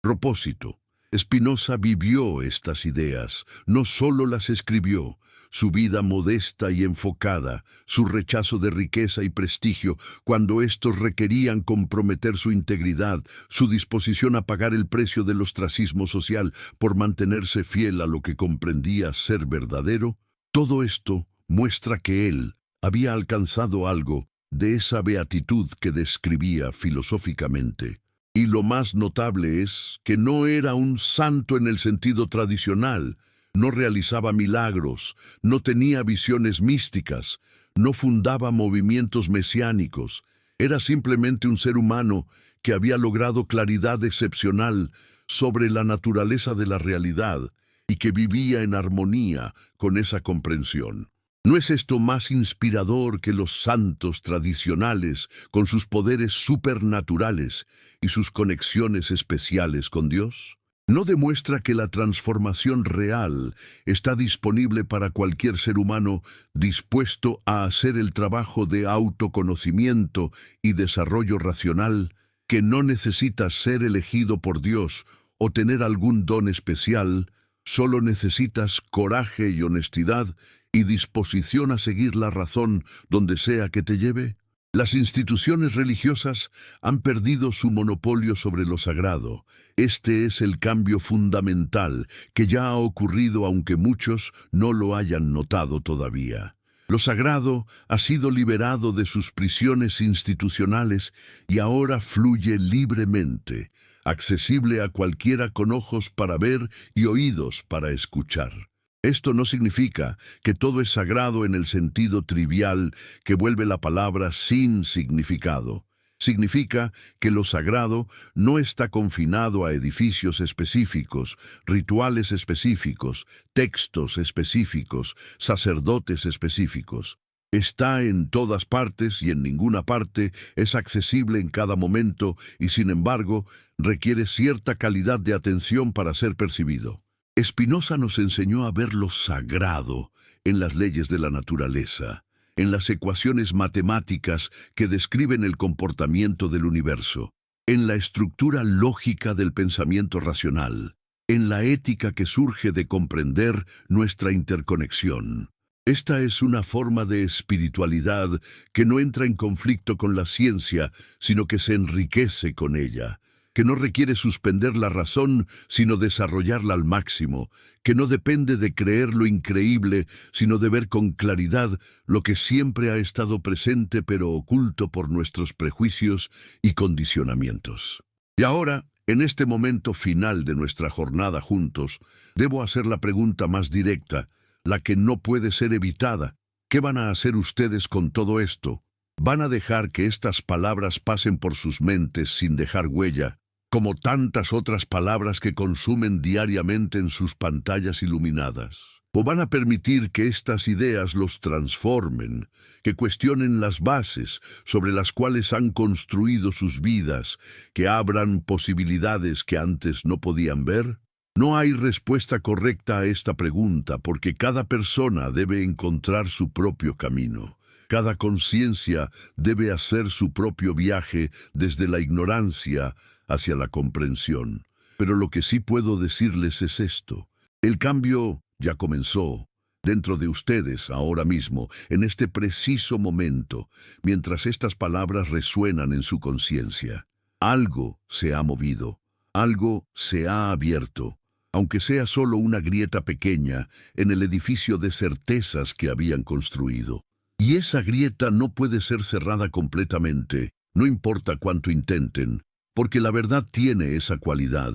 propósito. Spinoza vivió estas ideas, no solo las escribió. Su vida modesta y enfocada, su rechazo de riqueza y prestigio cuando éstos requerían comprometer su integridad, su disposición a pagar el precio del ostracismo social por mantenerse fiel a lo que comprendía ser verdadero, todo esto muestra que él había alcanzado algo de esa beatitud que describía filosóficamente. Y lo más notable es que no era un santo en el sentido tradicional. No realizaba milagros, no tenía visiones místicas, no fundaba movimientos mesiánicos. Era simplemente un ser humano que había logrado claridad excepcional sobre la naturaleza de la realidad y que vivía en armonía con esa comprensión. ¿No es esto más inspirador que los santos tradicionales con sus poderes supernaturales y sus conexiones especiales con Dios? ¿No demuestra que la transformación real está disponible para cualquier ser humano dispuesto a hacer el trabajo de autoconocimiento y desarrollo racional, que no necesita ser elegido por Dios o tener algún don especial, solo necesitas coraje y honestidad y disposición a seguir la razón donde sea que te lleve? Las instituciones religiosas han perdido su monopolio sobre lo sagrado. Este es el cambio fundamental que ya ha ocurrido aunque muchos no lo hayan notado todavía. Lo sagrado ha sido liberado de sus prisiones institucionales y ahora fluye libremente, accesible a cualquiera con ojos para ver y oídos para escuchar. Esto no significa que todo es sagrado en el sentido trivial que vuelve la palabra sin significado. Significa que lo sagrado no está confinado a edificios específicos, rituales específicos, textos específicos, sacerdotes específicos. Está en todas partes y en ninguna parte, es accesible en cada momento y, sin embargo, requiere cierta calidad de atención para ser percibido. Spinoza nos enseñó a ver lo sagrado en las leyes de la naturaleza, en las ecuaciones matemáticas que describen el comportamiento del universo, en la estructura lógica del pensamiento racional, en la ética que surge de comprender nuestra interconexión. Esta es una forma de espiritualidad que no entra en conflicto con la ciencia, sino que se enriquece con ella, que no requiere suspender la razón, sino desarrollarla al máximo, que no depende de creer lo increíble, sino de ver con claridad lo que siempre ha estado presente pero oculto por nuestros prejuicios y condicionamientos. Y ahora, en este momento final de nuestra jornada juntos, debo hacer la pregunta más directa, la que no puede ser evitada. ¿Qué van a hacer ustedes con todo esto? ¿Van a dejar que estas palabras pasen por sus mentes sin dejar huella, como tantas otras palabras que consumen diariamente en sus pantallas iluminadas? ¿O van a permitir que estas ideas los transformen, que cuestionen las bases sobre las cuales han construido sus vidas, que abran posibilidades que antes no podían ver? No hay respuesta correcta a esta pregunta porque cada persona debe encontrar su propio camino. Cada conciencia debe hacer su propio viaje desde la ignorancia hacia la comprensión. Pero lo que sí puedo decirles es esto. El cambio ya comenzó dentro de ustedes ahora mismo, en este preciso momento, mientras estas palabras resuenan en su conciencia. Algo se ha movido, algo se ha abierto, aunque sea solo una grieta pequeña en el edificio de certezas que habían construido. Y esa grieta no puede ser cerrada completamente, no importa cuánto intenten, porque la verdad tiene esa cualidad.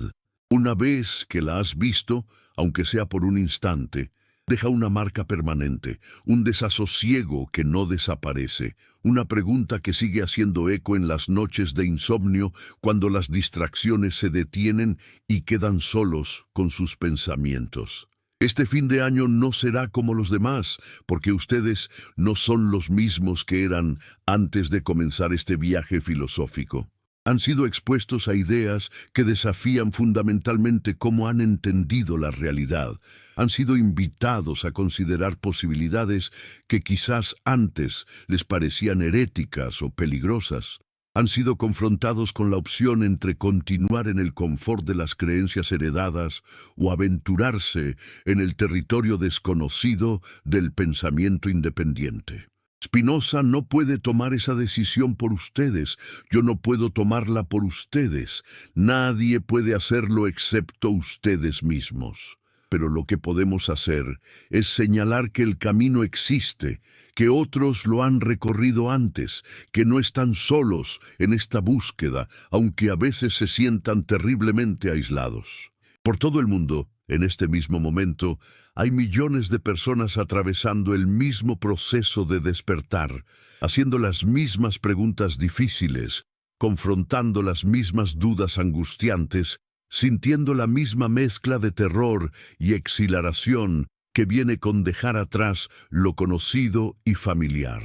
Una vez que la has visto, aunque sea por un instante, deja una marca permanente, un desasosiego que no desaparece, una pregunta que sigue haciendo eco en las noches de insomnio cuando las distracciones se detienen y quedan solos con sus pensamientos. Este fin de año no será como los demás, porque ustedes no son los mismos que eran antes de comenzar este viaje filosófico. Han sido expuestos a ideas que desafían fundamentalmente cómo han entendido la realidad. Han sido invitados a considerar posibilidades que quizás antes les parecían heréticas o peligrosas. Han sido confrontados con la opción entre continuar en el confort de las creencias heredadas o aventurarse en el territorio desconocido del pensamiento independiente. Spinoza no puede tomar esa decisión por ustedes, yo no puedo tomarla por ustedes, nadie puede hacerlo excepto ustedes mismos. Pero lo que podemos hacer es señalar que el camino existe, que otros lo han recorrido antes, que no están solos en esta búsqueda, aunque a veces se sientan terriblemente aislados. Por todo el mundo, en este mismo momento, hay millones de personas atravesando el mismo proceso de despertar, haciendo las mismas preguntas difíciles, confrontando las mismas dudas angustiantes, sintiendo la misma mezcla de terror y exhilaración que viene con dejar atrás lo conocido y familiar.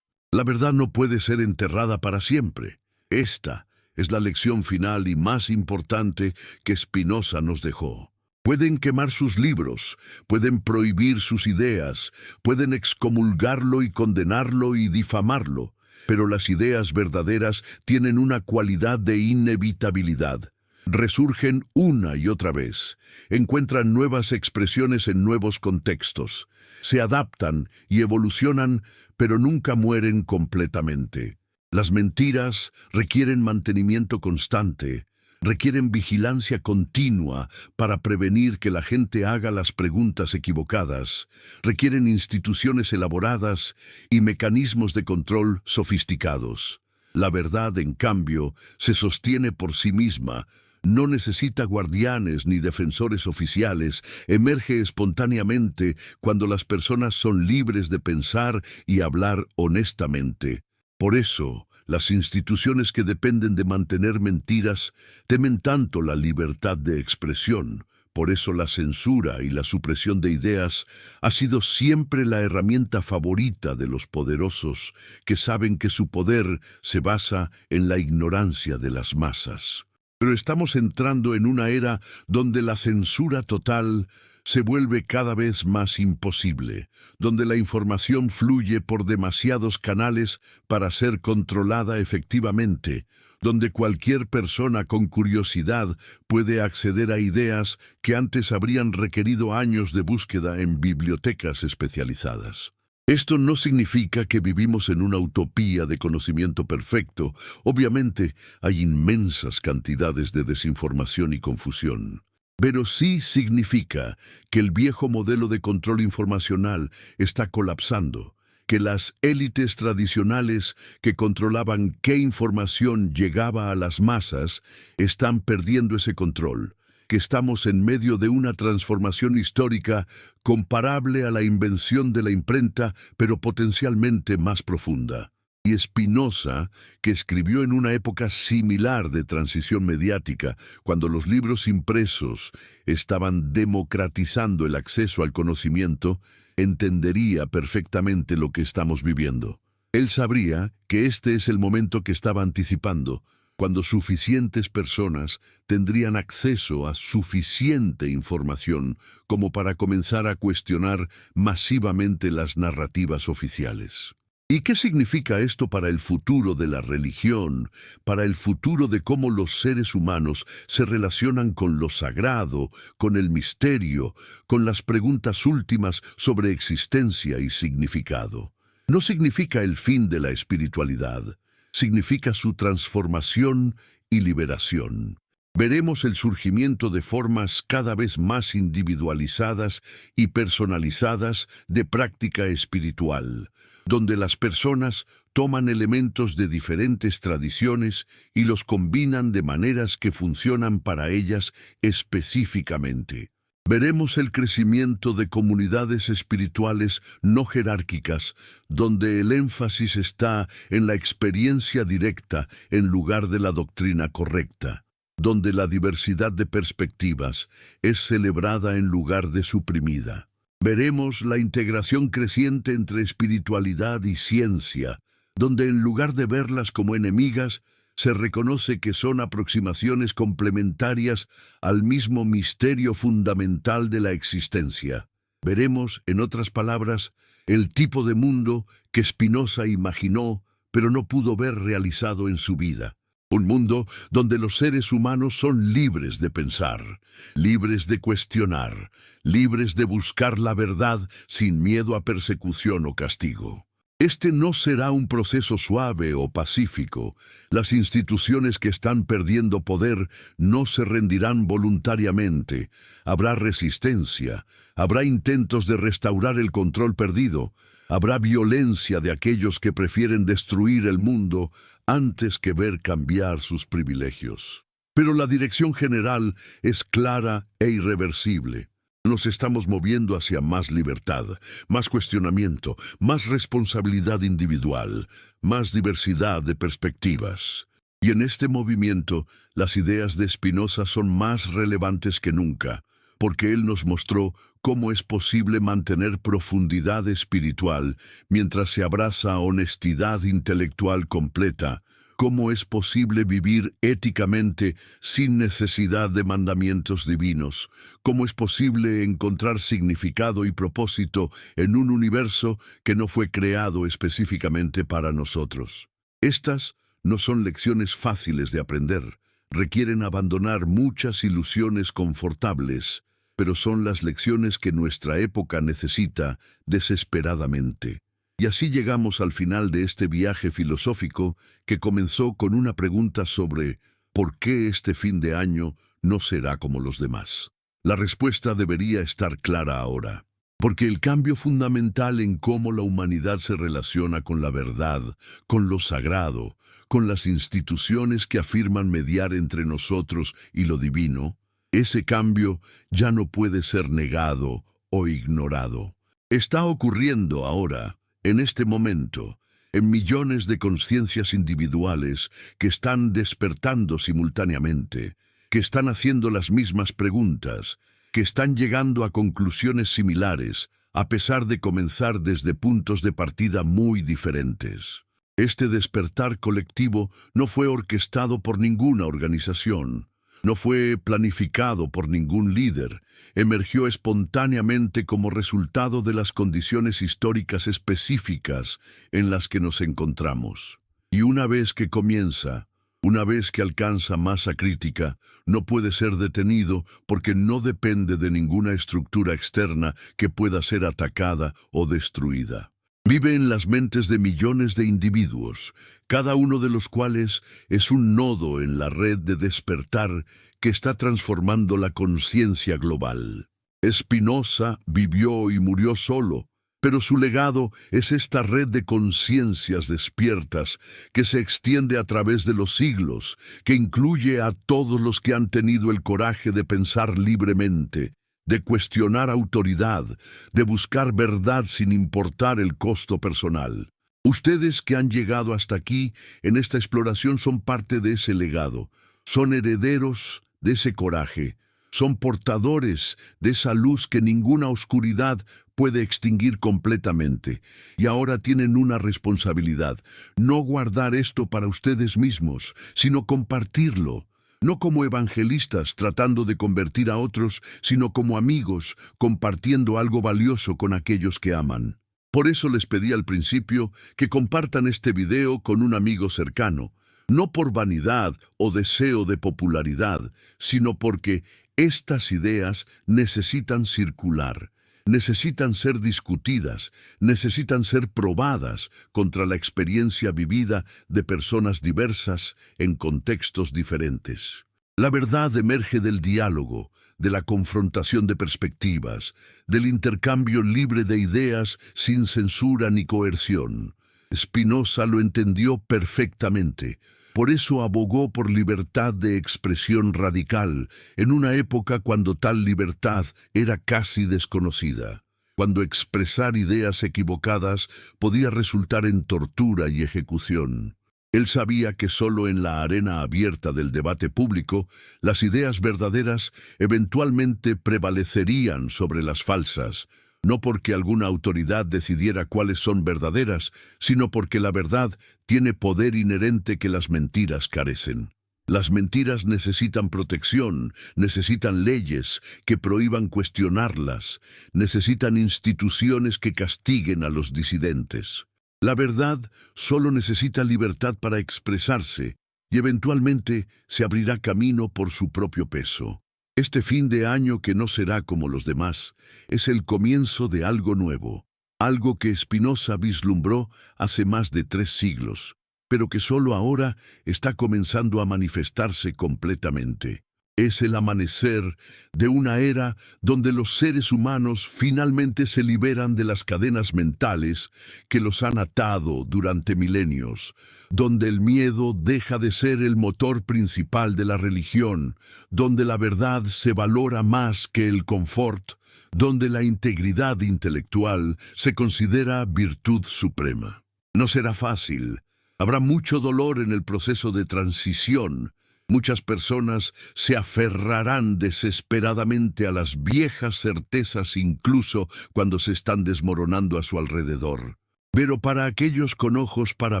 La verdad no puede ser enterrada para siempre. Esta es la lección final y más importante que Spinoza nos dejó. Pueden quemar sus libros, pueden prohibir sus ideas, pueden excomulgarlo y condenarlo y difamarlo, pero las ideas verdaderas tienen una cualidad de inevitabilidad. Resurgen una y otra vez, encuentran nuevas expresiones en nuevos contextos, se adaptan y evolucionan, pero nunca mueren completamente. Las mentiras requieren mantenimiento constante, requieren vigilancia continua para prevenir que la gente haga las preguntas equivocadas, requieren instituciones elaboradas y mecanismos de control sofisticados. La verdad, en cambio, se sostiene por sí misma, no necesita guardianes ni defensores oficiales, emerge espontáneamente cuando las personas son libres de pensar y hablar honestamente. Por eso, las instituciones que dependen de mantener mentiras temen tanto la libertad de expresión, Por eso la censura y la supresión de ideas ha sido siempre la herramienta favorita de los poderosos, que saben que su poder se basa en la ignorancia de las masas. Pero estamos entrando en una era donde la censura total se vuelve cada vez más imposible, donde la información fluye por demasiados canales para ser controlada efectivamente, donde cualquier persona con curiosidad puede acceder a ideas que antes habrían requerido años de búsqueda en bibliotecas especializadas. Esto no significa que vivimos en una utopía de conocimiento perfecto. Obviamente, hay inmensas cantidades de desinformación y confusión. Pero sí significa que el viejo modelo de control informacional está colapsando, que las élites tradicionales que controlaban qué información llegaba a las masas están perdiendo ese control, que estamos en medio de una transformación histórica comparable a la invención de la imprenta, pero potencialmente más profunda. Y Spinoza, que escribió en una época similar de transición mediática, cuando los libros impresos estaban democratizando el acceso al conocimiento, entendería perfectamente lo que estamos viviendo. Él sabría que este es el momento que estaba anticipando, cuando suficientes personas tendrían acceso a suficiente información como para comenzar a cuestionar masivamente las narrativas oficiales. ¿Y qué significa esto para el futuro de la religión, para el futuro de cómo los seres humanos se relacionan con lo sagrado, con el misterio, con las preguntas últimas sobre existencia y significado? No significa el fin de la espiritualidad, significa su transformación y liberación. Veremos el surgimiento de formas cada vez más individualizadas y personalizadas de práctica espiritual, donde las personas toman elementos de diferentes tradiciones y los combinan de maneras que funcionan para ellas específicamente. Veremos el crecimiento de comunidades espirituales no jerárquicas, donde el énfasis está en la experiencia directa en lugar de la doctrina correcta, donde la diversidad de perspectivas es celebrada en lugar de suprimida. Veremos la integración creciente entre espiritualidad y ciencia, donde en lugar de verlas como enemigas, se reconoce que son aproximaciones complementarias al mismo misterio fundamental de la existencia. Veremos, en otras palabras, el tipo de mundo que Spinoza imaginó, pero no pudo ver realizado en su vida. Un mundo donde los seres humanos son libres de pensar, libres de cuestionar, libres de buscar la verdad sin miedo a persecución o castigo. Este no será un proceso suave o pacífico. Las instituciones que están perdiendo poder no se rendirán voluntariamente. Habrá resistencia, habrá intentos de restaurar el control perdido, habrá violencia de aquellos que prefieren destruir el mundo antes que ver cambiar sus privilegios. Pero la dirección general es clara e irreversible. Nos estamos moviendo hacia más libertad, más cuestionamiento, más responsabilidad individual, más diversidad de perspectivas. Y en este movimiento, las ideas de Spinoza son más relevantes que nunca, porque él nos mostró cómo es posible mantener profundidad espiritual mientras se abraza honestidad intelectual completa, cómo es posible vivir éticamente sin necesidad de mandamientos divinos, cómo es posible encontrar significado y propósito en un universo que no fue creado específicamente para nosotros. Estas no son lecciones fáciles de aprender, requieren abandonar muchas ilusiones confortables, pero son las lecciones que nuestra época necesita desesperadamente. Y así llegamos al final de este viaje filosófico que comenzó con una pregunta sobre ¿por qué este fin de año no será como los demás? La respuesta debería estar clara ahora, porque el cambio fundamental en cómo la humanidad se relaciona con la verdad, con lo sagrado, con las instituciones que afirman mediar entre nosotros y lo divino, ese cambio ya no puede ser negado o ignorado. Está ocurriendo ahora, en este momento, en millones de conciencias individuales que están despertando simultáneamente, que están haciendo las mismas preguntas, que están llegando a conclusiones similares, a pesar de comenzar desde puntos de partida muy diferentes. Este despertar colectivo no fue orquestado por ninguna organización, no fue planificado por ningún líder, emergió espontáneamente como resultado de las condiciones históricas específicas en las que nos encontramos. Y una vez que comienza, una vez que alcanza masa crítica, no puede ser detenido porque no depende de ninguna estructura externa que pueda ser atacada o destruida. Vive en las mentes de millones de individuos, cada uno de los cuales es un nodo en la red de despertar que está transformando la conciencia global. Spinoza vivió y murió solo, pero su legado es esta red de conciencias despiertas que se extiende a través de los siglos, que incluye a todos los que han tenido el coraje de pensar libremente, de cuestionar autoridad, de buscar verdad sin importar el costo personal. Ustedes que han llegado hasta aquí en esta exploración son parte de ese legado, son herederos de ese coraje, son portadores de esa luz que ninguna oscuridad puede extinguir completamente. Y ahora tienen una responsabilidad, no guardar esto para ustedes mismos, sino compartirlo. No como evangelistas tratando de convertir a otros, sino como amigos compartiendo algo valioso con aquellos que aman. Por eso les pedí al principio que compartan este video con un amigo cercano, no por vanidad o deseo de popularidad, sino porque estas ideas necesitan circular, necesitan ser discutidas, necesitan ser probadas contra la experiencia vivida de personas diversas en contextos diferentes. La verdad emerge del diálogo, de la confrontación de perspectivas, del intercambio libre de ideas sin censura ni coerción. Spinoza lo entendió perfectamente. Por eso abogó por libertad de expresión radical, en una época cuando tal libertad era casi desconocida, cuando expresar ideas equivocadas podía resultar en tortura y ejecución. Él sabía que solo en la arena abierta del debate público, las ideas verdaderas eventualmente prevalecerían sobre las falsas, no porque alguna autoridad decidiera cuáles son verdaderas, sino porque la verdad tiene poder inherente que las mentiras carecen. Las mentiras necesitan protección, necesitan leyes que prohíban cuestionarlas, necesitan instituciones que castiguen a los disidentes. La verdad solo necesita libertad para expresarse y eventualmente se abrirá camino por su propio peso. Este fin de año que no será como los demás, es el comienzo de algo nuevo, algo que Spinoza vislumbró hace más de 3 siglos, pero que solo ahora está comenzando a manifestarse completamente. Es el amanecer de una era donde los seres humanos finalmente se liberan de las cadenas mentales que los han atado durante milenios, donde el miedo deja de ser el motor principal de la religión, donde la verdad se valora más que el confort, donde la integridad intelectual se considera virtud suprema. No será fácil. Habrá mucho dolor en el proceso de transición. Muchas personas se aferrarán desesperadamente a las viejas certezas incluso cuando se están desmoronando a su alrededor. Pero para aquellos con ojos para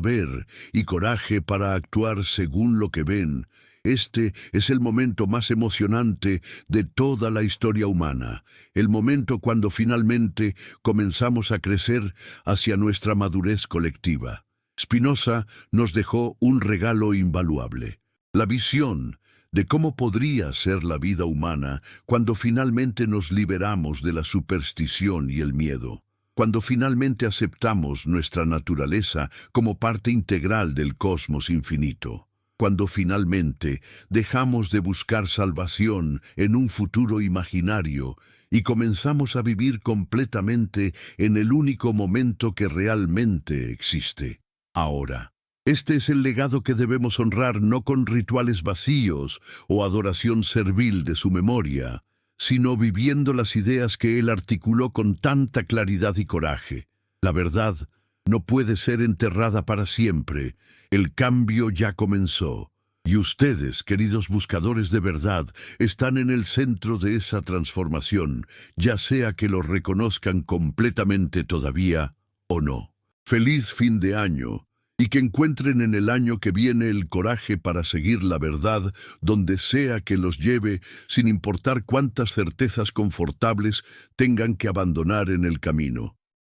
ver y coraje para actuar según lo que ven, este es el momento más emocionante de toda la historia humana, el momento cuando finalmente comenzamos a crecer hacia nuestra madurez colectiva. Spinoza nos dejó un regalo invaluable. La visión de cómo podría ser la vida humana cuando finalmente nos liberamos de la superstición y el miedo, cuando finalmente aceptamos nuestra naturaleza como parte integral del cosmos infinito, cuando finalmente dejamos de buscar salvación en un futuro imaginario y comenzamos a vivir completamente en el único momento que realmente existe, ahora. Este es el legado que debemos honrar no con rituales vacíos o adoración servil de su memoria, sino viviendo las ideas que él articuló con tanta claridad y coraje. La verdad no puede ser enterrada para siempre. El cambio ya comenzó. Y ustedes, queridos buscadores de verdad, están en el centro de esa transformación, ya sea que lo reconozcan completamente todavía o no. Feliz fin de año, y que encuentren en el año que viene el coraje para seguir la verdad donde sea que los lleve, sin importar cuántas certezas confortables tengan que abandonar en el camino.